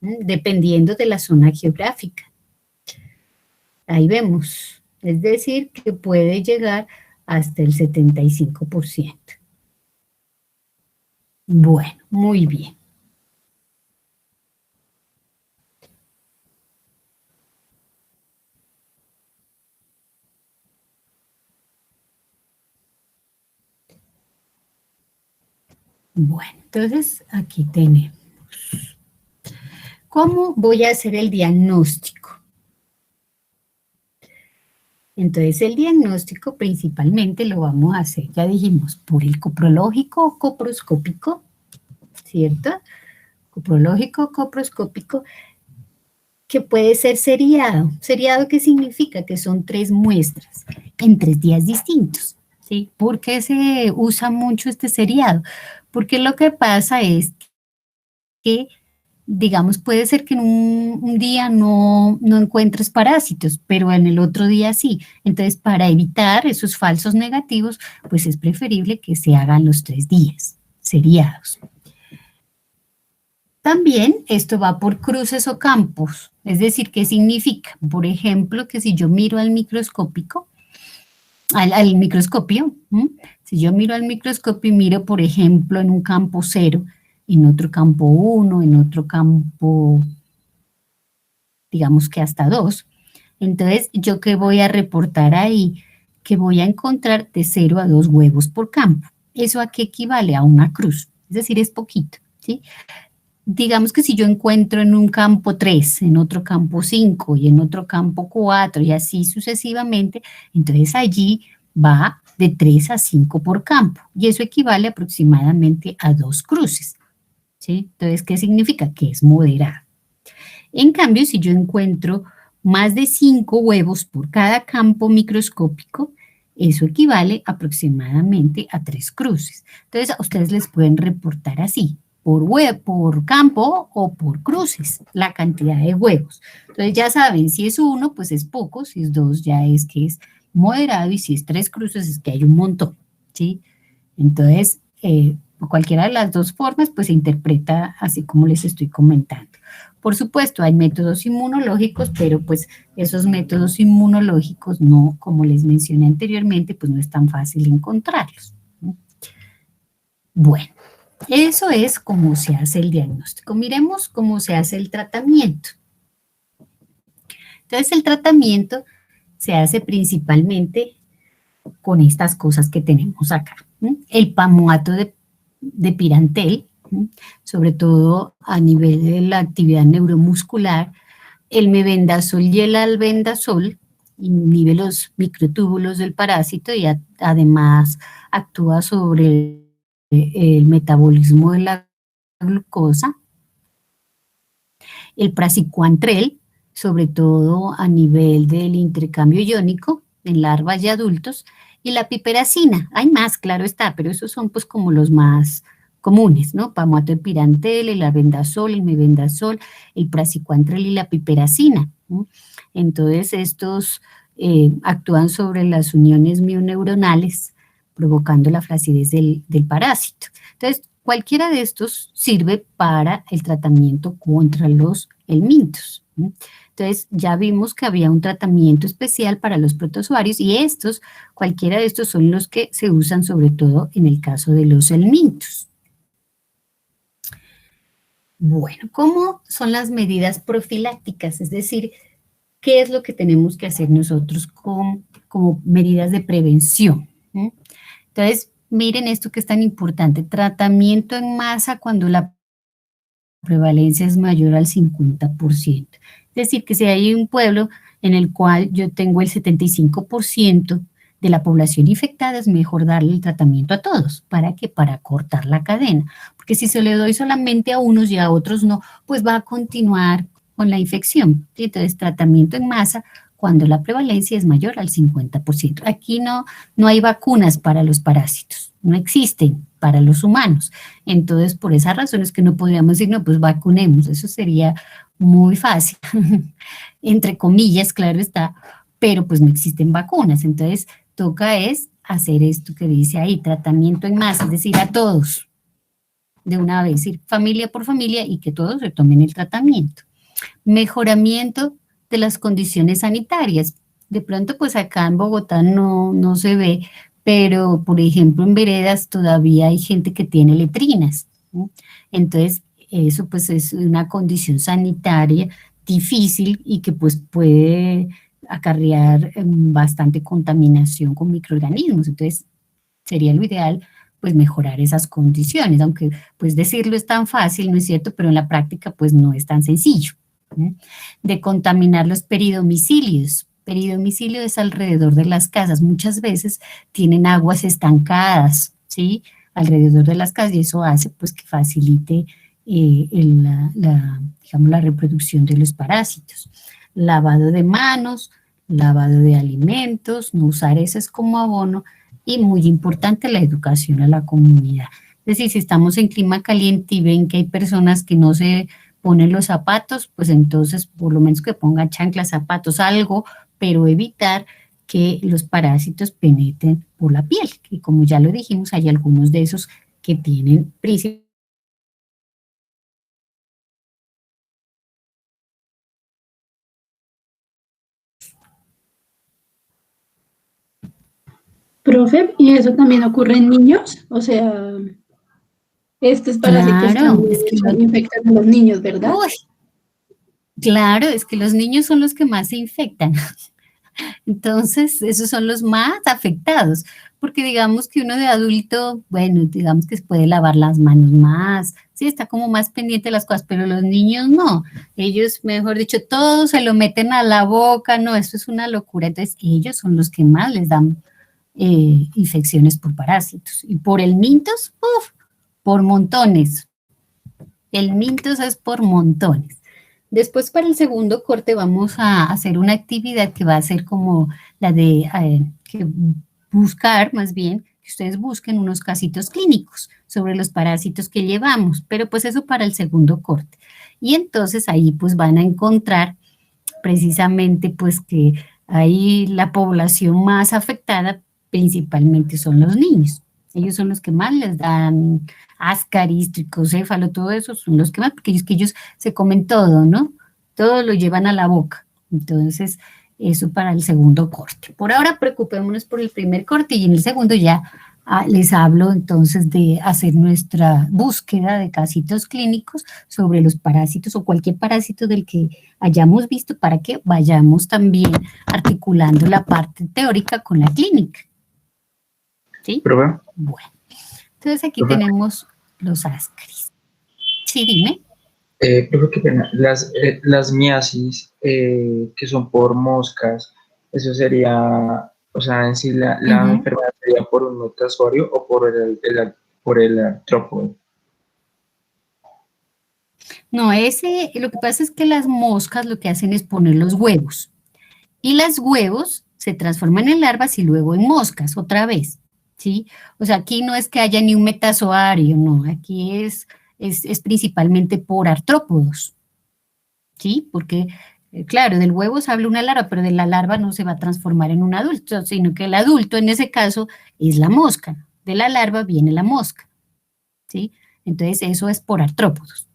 dependiendo de la zona geográfica. Ahí vemos. Es decir, que puede llegar hasta el 75%. Bueno, muy bien. Bueno, entonces aquí tenemos. ¿Cómo voy a hacer el diagnóstico? Entonces, el diagnóstico principalmente lo vamos a hacer, ya dijimos, por el coprológico o coproscópico, ¿cierto? Coprológico o coproscópico, que puede ser seriado. ¿Seriado qué significa? Que son 3 muestras en 3 días distintos, ¿sí? ¿Por qué se usa mucho este seriado? Porque lo que pasa es que, digamos, puede ser que en un día no encuentres parásitos, pero en el otro día sí. Entonces, para evitar esos falsos negativos, pues es preferible que se hagan los 3 días seriados. También esto va por cruces o campos, es decir, ¿qué significa? Por ejemplo, que si yo miro al microscópico, al microscopio, si yo miro al microscopio y miro, por ejemplo, en un campo 0, en otro campo 1, en otro campo, digamos que hasta 2, entonces, ¿yo qué voy a reportar ahí? Que voy a encontrar de 0 a 2 huevos por campo. ¿Eso a qué equivale? A una cruz, es decir, es poquito, ¿sí? Digamos que si yo encuentro en un campo 3, en otro campo 5 y en otro campo 4 y así sucesivamente, entonces allí va de 3 a 5 por campo y eso equivale aproximadamente a 2 cruces, ¿sí? Entonces, ¿qué significa? Que es moderado. En cambio, si yo encuentro más de 5 huevos por cada campo microscópico, eso equivale aproximadamente a 3 cruces. Entonces, a ustedes les pueden reportar así, por campo o por cruces, la cantidad de huevos. Entonces, ya saben, si es 1, pues es poco, si es 2, ya es que es moderado, y si es 3 cruces, es que hay un montón, ¿sí? Entonces, cualquiera de las 2 formas, pues se interpreta así como les estoy comentando. Por supuesto, hay métodos inmunológicos, pero pues esos métodos inmunológicos no, como les mencioné anteriormente, pues no es tan fácil encontrarlos. Bueno, eso es cómo se hace el diagnóstico. Miremos cómo se hace el tratamiento. Entonces, el tratamiento se hace principalmente con estas cosas que tenemos acá. El pamuato de pirantel, sobre todo a nivel de la actividad neuromuscular, el mebendazol y el albendazol inhibe los microtúbulos del parásito y además actúa sobre el metabolismo de la glucosa. El praziquantel, sobre todo a nivel del intercambio iónico en larvas y adultos, y la piperacina. Hay más, claro está, pero esos son pues como los más comunes, ¿no? Pamuato de pirantel, el albendazol, el mebendazol, el praziquantel y la piperacina, ¿no? Entonces, estos actúan sobre las uniones mioneuronales, provocando la flacidez del parásito. Entonces, cualquiera de estos sirve para el tratamiento contra los helmintos, ¿no? Entonces, ya vimos que había un tratamiento especial para los protozoarios y cualquiera de estos son los que se usan sobre todo en el caso de los helmintos. Bueno, ¿cómo son las medidas profilácticas? Es decir, ¿qué es lo que tenemos que hacer nosotros como medidas de prevención? Entonces, miren esto que es tan importante, tratamiento en masa cuando la prevalencia es mayor al 50%. Es decir, que si hay un pueblo en el cual yo tengo el 75% de la población infectada, es mejor darle el tratamiento a todos. ¿Para qué? Para cortar la cadena. Porque si se le doy solamente a unos y a otros no, pues va a continuar con la infección. Entonces, tratamiento en masa cuando la prevalencia es mayor al 50%. Aquí no hay vacunas para los parásitos, no existen para los humanos. Entonces, por esa razón es que no podríamos decir, no, pues vacunemos, eso sería muy fácil, entre comillas, claro está, pero pues no existen vacunas. Entonces, toca es hacer esto que dice ahí, tratamiento en masa, es decir, a todos, de una vez, ir familia por familia y que todos se tomen el tratamiento. Mejoramiento de las condiciones sanitarias. De pronto, pues acá en Bogotá no se ve, pero por ejemplo en veredas todavía hay gente que tiene letrinas, ¿no? Entonces, eso pues es una condición sanitaria difícil y que pues puede acarrear bastante contaminación con microorganismos. Entonces, sería lo ideal pues mejorar esas condiciones, aunque pues decirlo es tan fácil, ¿no es cierto? Pero en la práctica pues no es tan sencillo. De contaminar los peridomicilios. Peridomicilio es alrededor de las casas. Muchas veces tienen aguas estancadas, ¿sí? Alrededor de las casas y eso hace pues que facilite digamos, la reproducción de los parásitos. Lavado de manos, lavado de alimentos, no usar heces como abono y muy importante la educación a la comunidad. Es decir, si estamos en clima caliente y ven que hay personas que no se ponen los zapatos, pues entonces por lo menos que pongan chanclas, zapatos, algo, pero evitar que los parásitos penetren por la piel. Y como ya lo dijimos, hay algunos de esos que tienen principalmente. Profe, ¿y eso también ocurre en niños? O sea, estos parásitos Claro, también es que infectan a los niños, ¿verdad? uy, claro, es que los niños son los que más se infectan. Entonces, esos son los más afectados, porque digamos que uno de adulto, bueno, digamos que se puede lavar las manos más, sí, está como más pendiente de las cosas, pero los niños no, ellos, mejor dicho, todo se lo meten a la boca, no, eso es una locura, entonces ellos son los que más les dan infecciones por parásitos, y por el mintos, uf, por montones, el mintos es por montones. Después para el segundo corte vamos a hacer una actividad que va a ser como la de que buscar, más bien, que ustedes busquen unos casitos clínicos sobre los parásitos que llevamos, pero pues eso para el segundo corte. Y entonces ahí pues van a encontrar precisamente pues que ahí la población más afectada principalmente son los niños. Ellos son los que más les dan ascaris, tricocéfalo, todo eso son los que más, porque ellos se comen todo, ¿no? Todo lo llevan a la boca. Entonces, eso para el segundo corte. Por ahora, preocupémonos por el primer corte y en el segundo ya les hablo entonces de hacer nuestra búsqueda de casitos clínicos sobre los parásitos o cualquier parásito del que hayamos visto para que vayamos también articulando la parte teórica con la clínica. ¿Sí? ¿Profe? Bueno, entonces aquí Profe. tenemos los ascaris. Sí, dime. Profe, qué pena. Las miasis que son por moscas, eso sería, o sea, en sí la enfermedad sería por un metazoario o por el artrópodo. No, lo que pasa es que las moscas lo que hacen es poner los huevos. Y los huevos se transforman en larvas y luego en moscas otra vez, ¿sí? O sea, aquí no es que haya ni un metazoario, no, aquí es principalmente por artrópodos, ¿sí? Porque, claro, del huevo se habla una larva, pero de la larva no se va a transformar en un adulto, sino que el adulto en ese caso es la mosca. De la larva viene la mosca, ¿sí? Entonces eso es por artrópodos,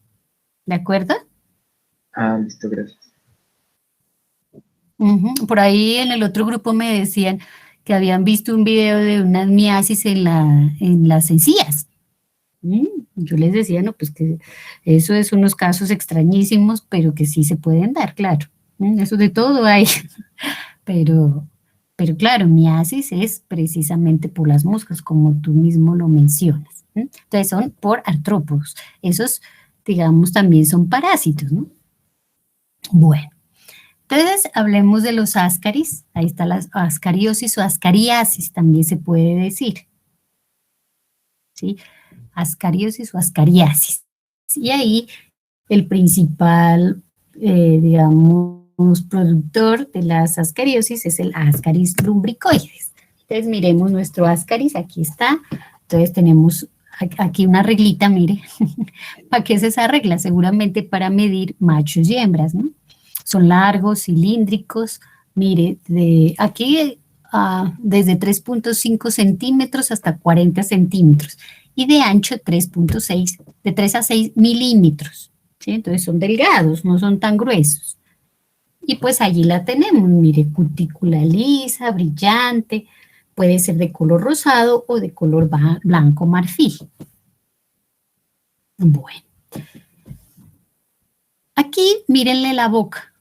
¿de acuerdo? Ah, listo, gracias. Por ahí en el otro grupo me decían que habían visto un video de unas miasis en las encías. Yo les decía, no, pues que eso es unos casos extrañísimos, pero que sí se pueden dar, claro. Eso de todo hay, pero Pero claro, miasis es precisamente por las moscas, como tú mismo lo mencionas. Entonces son por artrópodos. Esos, digamos, también son parásitos, ¿no? Bueno, entonces hablemos de los ascaris. Ahí está la ascariosis o ascariasis, también se puede decir. ¿Sí? Ascariosis o ascariasis. Y ahí el principal, digamos, productor de las ascariosis es el Ascaris lumbricoides. Entonces miremos nuestro ascaris, aquí está. Entonces tenemos aquí una reglita, mire. ¿Para qué es esa regla? Seguramente para medir machos y hembras, ¿no? Son largos, cilíndricos. Mire, aquí desde 3.5 centímetros hasta 40 centímetros. Y de ancho 3.6, de 3 a 6 milímetros. ¿Sí? Entonces son delgados, no son tan gruesos. Y pues allí la tenemos, mire, cutícula lisa, brillante, puede ser de color rosado o de color blanco marfil. Bueno. Aquí mírenle la boca,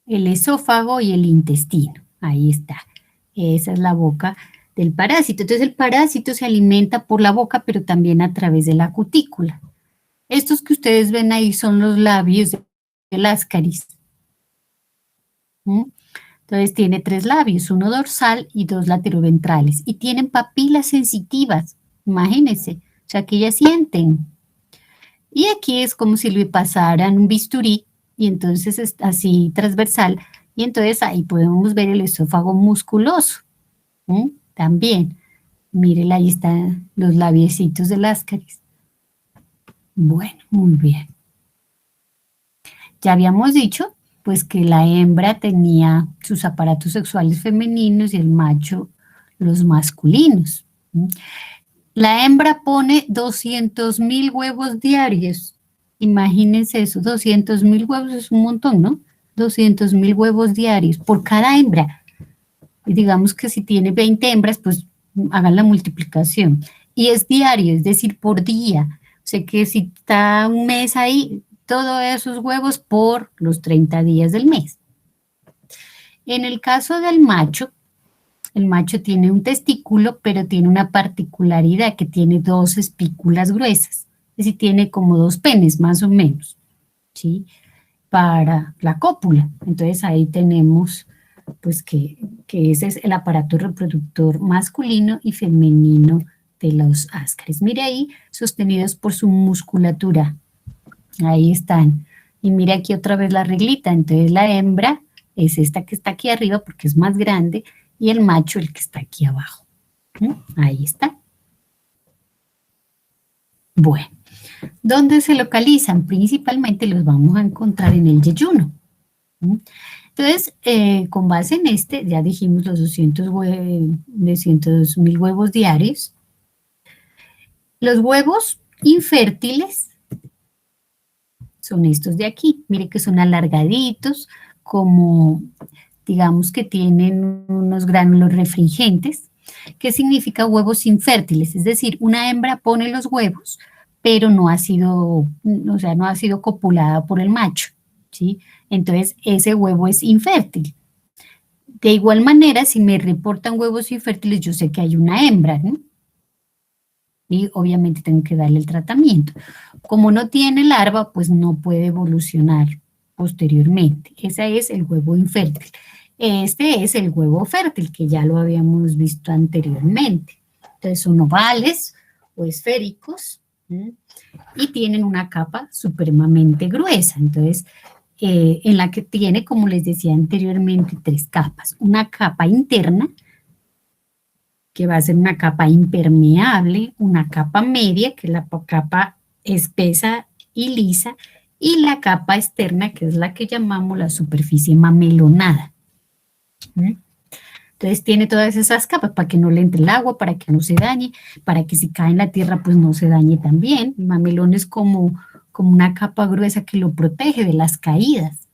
el esófago y el intestino. Ahí está. Esa es la boca del parásito. Entonces el parásito se alimenta por la boca, pero también a través de la cutícula. Estos que ustedes ven ahí son los labios del ascaris. Entonces tiene 3 labios, uno dorsal y 2 lateroventrales. Y tienen papilas sensitivas, imagínense, o sea que ellas sienten. Y aquí es como si le pasaran un bisturí y entonces es así transversal. Y entonces ahí podemos ver el esófago musculoso. También, miren, ahí están los labiecitos del ascaris. Bueno, muy bien. Ya habíamos dicho, pues, que la hembra tenía sus aparatos sexuales femeninos y el macho los masculinos. La hembra pone 200.000 huevos diarios. Imagínense eso, 200.000 huevos es un montón, ¿no? 200.000 huevos diarios por cada hembra. Y digamos que si tiene 20 hembras, pues hagan la multiplicación. Y es diario, es decir, por día. O sea que si está un mes ahí, todos esos huevos por los 30 días del mes. En el caso del macho, el macho tiene un testículo, pero tiene una particularidad que tiene 2 espículas gruesas. Es decir, tiene como 2 penes más o menos, ¿sí? Para la cópula. Entonces ahí tenemos pues que ese es el aparato reproductor masculino y femenino de los ascaris. Mire ahí, sostenidos por su musculatura. Ahí están. Y mire aquí otra vez la reglita. Entonces la hembra es esta que está aquí arriba porque es más grande y el macho el que está aquí abajo. Ahí está. Bueno, ¿dónde se localizan? Principalmente los vamos a encontrar en el yeyuno. Entonces, con base en ya dijimos los 200.000 huevos diarios. Los huevos infértiles son estos de aquí. Mire que son alargaditos, como digamos que tienen unos gránulos refringentes. ¿Qué significa huevos infértiles? Es decir, una hembra pone los huevos, pero no ha sido copulada por el macho, ¿sí? Entonces, ese huevo es infértil. De igual manera, si me reportan huevos infértiles, yo sé que hay una hembra, ¿no? Y obviamente tengo que darle el tratamiento. Como no tiene larva, pues no puede evolucionar posteriormente. Ese es el huevo infértil. Este es el huevo fértil, que ya lo habíamos visto anteriormente. Entonces son ovales o esféricos, ¿sí? Y tienen una capa supremamente gruesa. Entonces, en la que tiene, como les decía anteriormente, 3 capas. Una capa interna, que va a ser una capa impermeable, una capa media, que es la capa espesa y lisa, y la capa externa, que es la que llamamos la superficie mamelonada. Entonces tiene todas esas capas para que no le entre el agua, para que no se dañe, para que si cae en la tierra pues no se dañe también. El mamelón es como una capa gruesa que lo protege de las caídas.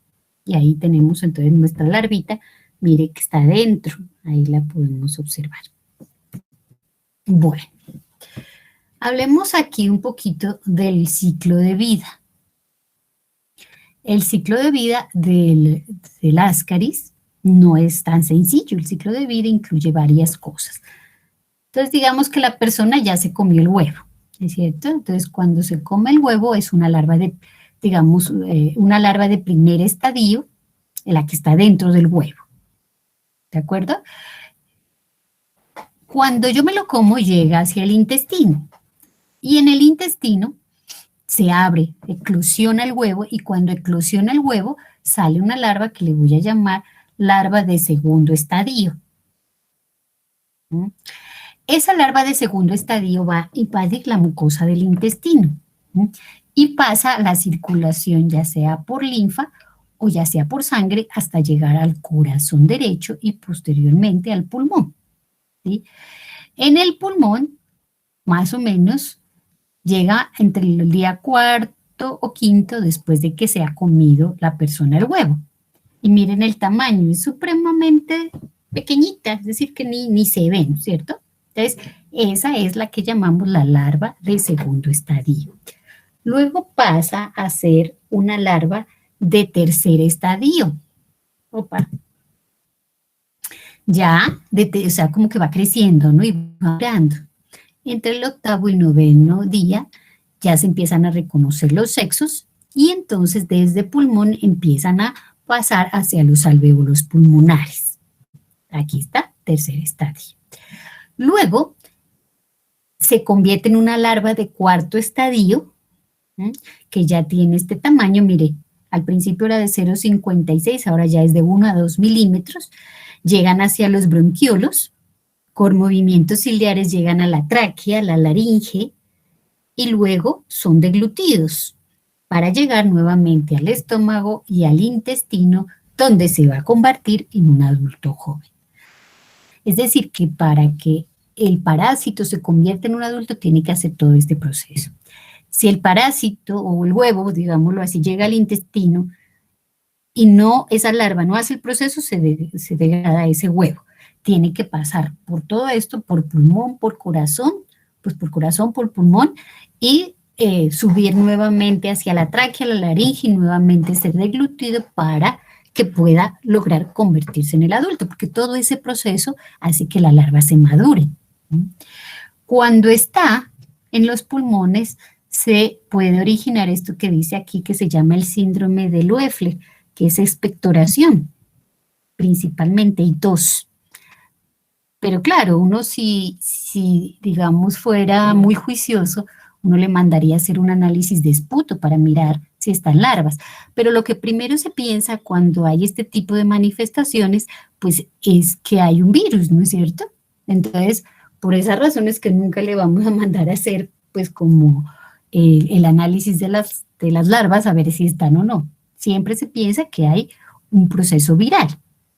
Y ahí tenemos entonces nuestra larvita, mire que está adentro, ahí la podemos observar. Bueno, hablemos aquí un poquito del ciclo de vida. El ciclo de vida del ascaris no es tan sencillo. El ciclo de vida incluye varias cosas. Entonces, digamos que la persona ya se comió el huevo, ¿es cierto? Entonces, cuando se come el huevo es una larva de, digamos, una larva de primer estadio, la que está dentro del huevo. ¿De acuerdo? Cuando yo me lo como, llega hacia el intestino. Y en el intestino se abre, eclosiona el huevo, y cuando eclosiona el huevo, sale una larva que le voy a llamar larva de segundo estadio. ¿Mm? Esa larva de segundo estadio va a invadir la mucosa del intestino. ¿Mm? Y pasa a la circulación, ya sea por linfa o ya sea por sangre, hasta llegar al corazón derecho y posteriormente al pulmón. ¿Sí? En el pulmón, más o menos, llega entre el día cuarto o quinto después de que se ha comido la persona el huevo. Y miren el tamaño, es supremamente pequeñita, es decir, que ni se ven, ¿cierto? Entonces, esa es la que llamamos la larva de segundo estadio. Luego pasa a ser una larva de tercer estadio. Opa. Ya, o sea, como que va creciendo, ¿no? Y va durando. Entre el octavo y noveno día ya se empiezan a reconocer los sexos y entonces desde pulmón empiezan a pasar hacia los alvéolos pulmonares. Aquí está, tercer estadio. Luego se convierte en una larva de cuarto estadio, que ya tiene este tamaño. Mire, al principio era de 0,56, ahora ya es de 1 a 2 milímetros. Llegan hacia los bronquiolos, con movimientos ciliares llegan a la tráquea, la laringe, y luego son deglutidos para llegar nuevamente al estómago y al intestino, donde se va a convertir en un adulto joven. Es decir, que para que el parásito se convierta en un adulto, tiene que hacer todo este proceso. Si el parásito o el huevo, digámoslo así, llega al intestino y no, esa larva no hace el proceso, se degrada ese huevo. Tiene que pasar por todo esto, por pulmón, por corazón, pues por corazón, por pulmón, y subir nuevamente hacia la tráquea, la laringe, y nuevamente ser deglutido para que pueda lograr convertirse en el adulto, porque todo ese proceso hace que la larva se madure. Cuando está en los pulmones, se puede originar esto que dice aquí, que se llama el síndrome de Loeffler, que es expectoración, principalmente, y tos. Pero claro, uno si digamos fuera muy juicioso, uno le mandaría a hacer un análisis de esputo para mirar si están larvas. Pero lo que primero se piensa cuando hay este tipo de manifestaciones, pues es que hay un virus, ¿no es cierto? Entonces, por esas razones que nunca le vamos a mandar a hacer, pues como el análisis de las larvas, a ver si están o no. Siempre se piensa que hay un proceso viral.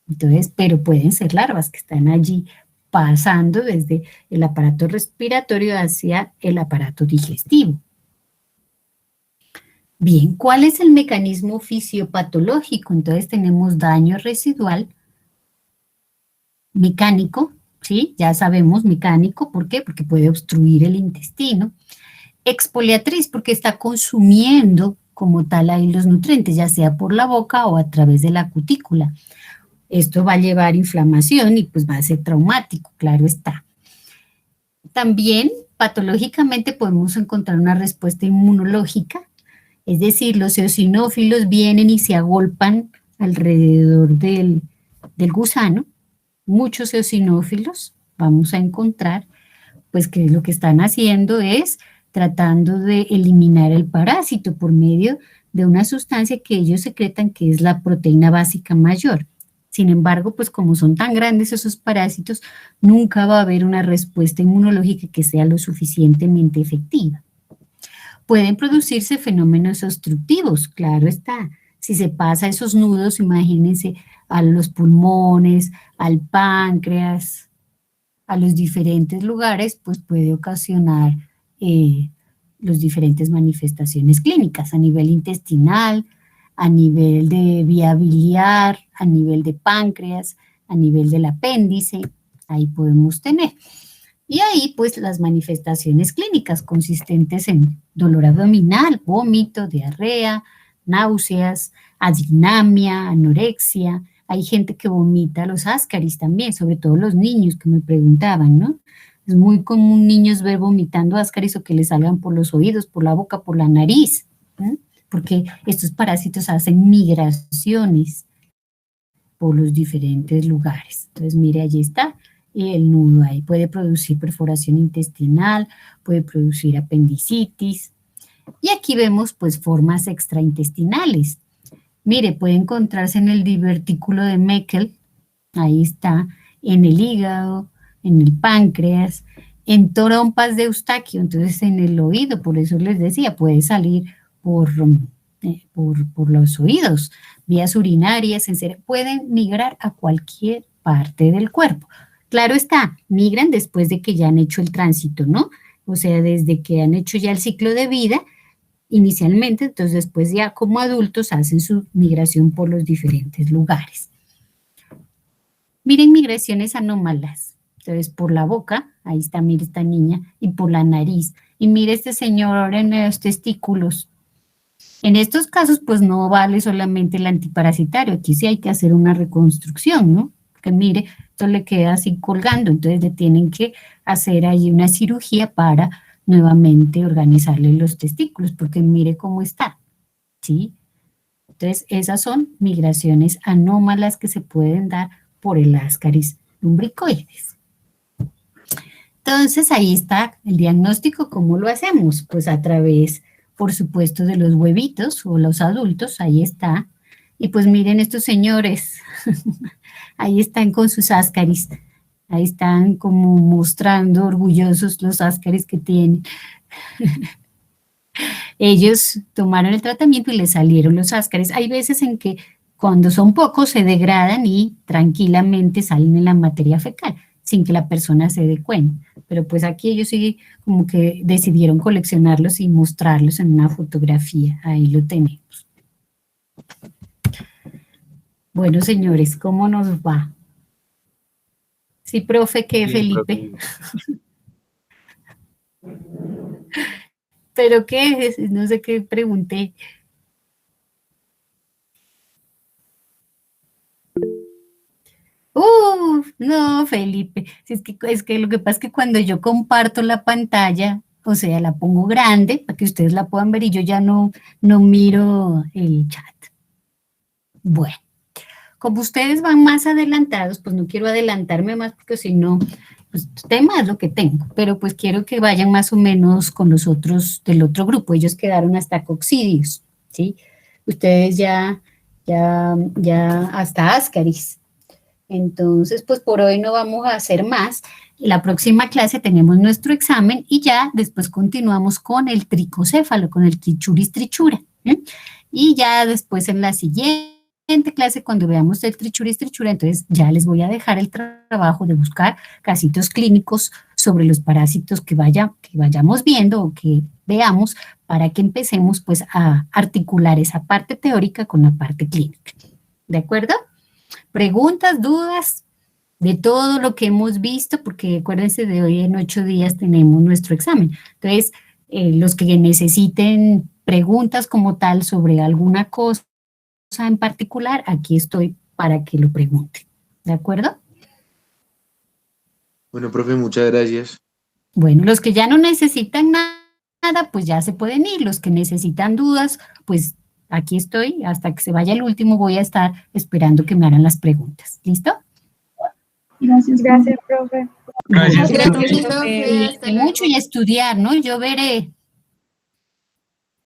Entonces, pero pueden ser larvas que están allí pasando desde el aparato respiratorio hacia el aparato digestivo. Bien, ¿cuál es el mecanismo fisiopatológico? Entonces tenemos daño residual mecánico, ¿sí? Ya sabemos mecánico, ¿por qué? Porque puede obstruir el intestino. Exfoliatriz, porque está consumiendo como tal ahí los nutrientes, ya sea por la boca o a través de la cutícula. Esto va a llevar inflamación y pues va a ser traumático, claro está. También patológicamente podemos encontrar una respuesta inmunológica, es decir, los eosinófilos vienen y se agolpan alrededor del gusano. Muchos eosinófilos vamos a encontrar, pues que lo que están haciendo es tratando de eliminar el parásito por medio de una sustancia que ellos secretan, que es la proteína básica mayor. Sin embargo, pues como son tan grandes esos parásitos, nunca va a haber una respuesta inmunológica que sea lo suficientemente efectiva. Pueden producirse fenómenos obstructivos, claro está. Si se pasa esos nudos, imagínense, a los pulmones, al páncreas, a los diferentes lugares, pues puede ocasionar las diferentes manifestaciones clínicas a nivel intestinal, a nivel de vía biliar, a nivel de páncreas, a nivel del apéndice, ahí podemos tener. Y ahí pues las manifestaciones clínicas consistentes en dolor abdominal, vómito, diarrea, náuseas, adinamia, anorexia, hay gente que vomita los ascaris también, sobre todo los niños que me preguntaban, ¿no? Es muy común niños ver vomitando ascaris o que les salgan por los oídos, por la boca, por la nariz, ¿eh? Porque estos parásitos hacen migraciones por los diferentes lugares. Entonces, mire, allí está el nudo ahí. Puede producir perforación intestinal, puede producir apendicitis. Y aquí vemos, pues, formas extraintestinales. Mire, puede encontrarse en el divertículo de Meckel, ahí está, en el hígado, en el páncreas, en trompas de Eustaquio, entonces en el oído, por eso les decía, puede salir por los oídos, vías urinarias, pueden migrar a cualquier parte del cuerpo. Claro está, migran después de que ya han hecho el tránsito, ¿no? O sea, desde que han hecho ya el ciclo de vida, inicialmente, entonces después ya como adultos hacen su migración por los diferentes lugares. Miren migraciones anómalas. Entonces, por la boca, ahí está, mire esta niña, y por la nariz. Y mire este señor en los testículos. En estos casos, pues no vale solamente el antiparasitario, aquí sí hay que hacer una reconstrucción, ¿no? Porque mire, esto le queda así colgando, entonces le tienen que hacer ahí una cirugía para nuevamente organizarle los testículos, porque mire cómo está, ¿sí? Entonces, esas son migraciones anómalas que se pueden dar por el Ascaris lumbricoides. Entonces, ahí está el diagnóstico. ¿Cómo lo hacemos? Pues a través, por supuesto, de los huevitos o los adultos, ahí está. Y pues miren estos señores, ahí están con sus ascaris, ahí están como mostrando orgullosos los ascaris que tienen. Ellos tomaron el tratamiento y les salieron los ascaris. Hay veces en que cuando son pocos se degradan y tranquilamente salen en la materia fecal, sin que la persona se dé cuenta. Pero pues aquí ellos sí como que decidieron coleccionarlos y mostrarlos en una fotografía. Ahí lo tenemos. Bueno, señores, ¿cómo nos va? Sí, profe, ¿qué, Felipe? ¿Pero qué es? No sé qué pregunté. No, Felipe, es que lo que pasa es que cuando yo comparto la pantalla, o sea, la pongo grande para que ustedes la puedan ver y yo ya no miro el chat. Bueno, como ustedes van más adelantados, pues no quiero adelantarme más porque si no, pues tema es lo que tengo, pero pues quiero que vayan más o menos con los otros del otro grupo. Ellos quedaron hasta coccidios, ¿sí? Ustedes ya hasta ascaris. Entonces, pues por hoy no vamos a hacer más. La próxima clase tenemos nuestro examen y ya después continuamos con el tricocéfalo, con el trichuris trichura. Y ya después en la siguiente clase, cuando veamos el trichuris trichura, entonces ya les voy a dejar el trabajo de buscar casitos clínicos sobre los parásitos que vayamos viendo o que veamos para que empecemos pues a articular esa parte teórica con la parte clínica. ¿De acuerdo? Preguntas, dudas de todo lo que hemos visto, porque acuérdense de hoy en 8 días tenemos nuestro examen. Entonces, los que necesiten preguntas como tal sobre alguna cosa en particular, aquí estoy para que lo pregunten. ¿De acuerdo? Bueno, profe, muchas gracias. Bueno, los que ya no necesitan nada, pues ya se pueden ir. Los que necesitan dudas, pues aquí estoy, hasta que se vaya el último voy a estar esperando que me hagan las preguntas. ¿Listo? Gracias, profe. Gracias, Gracias, profe. profe. Mucho y estudiar, ¿no? Yo veré.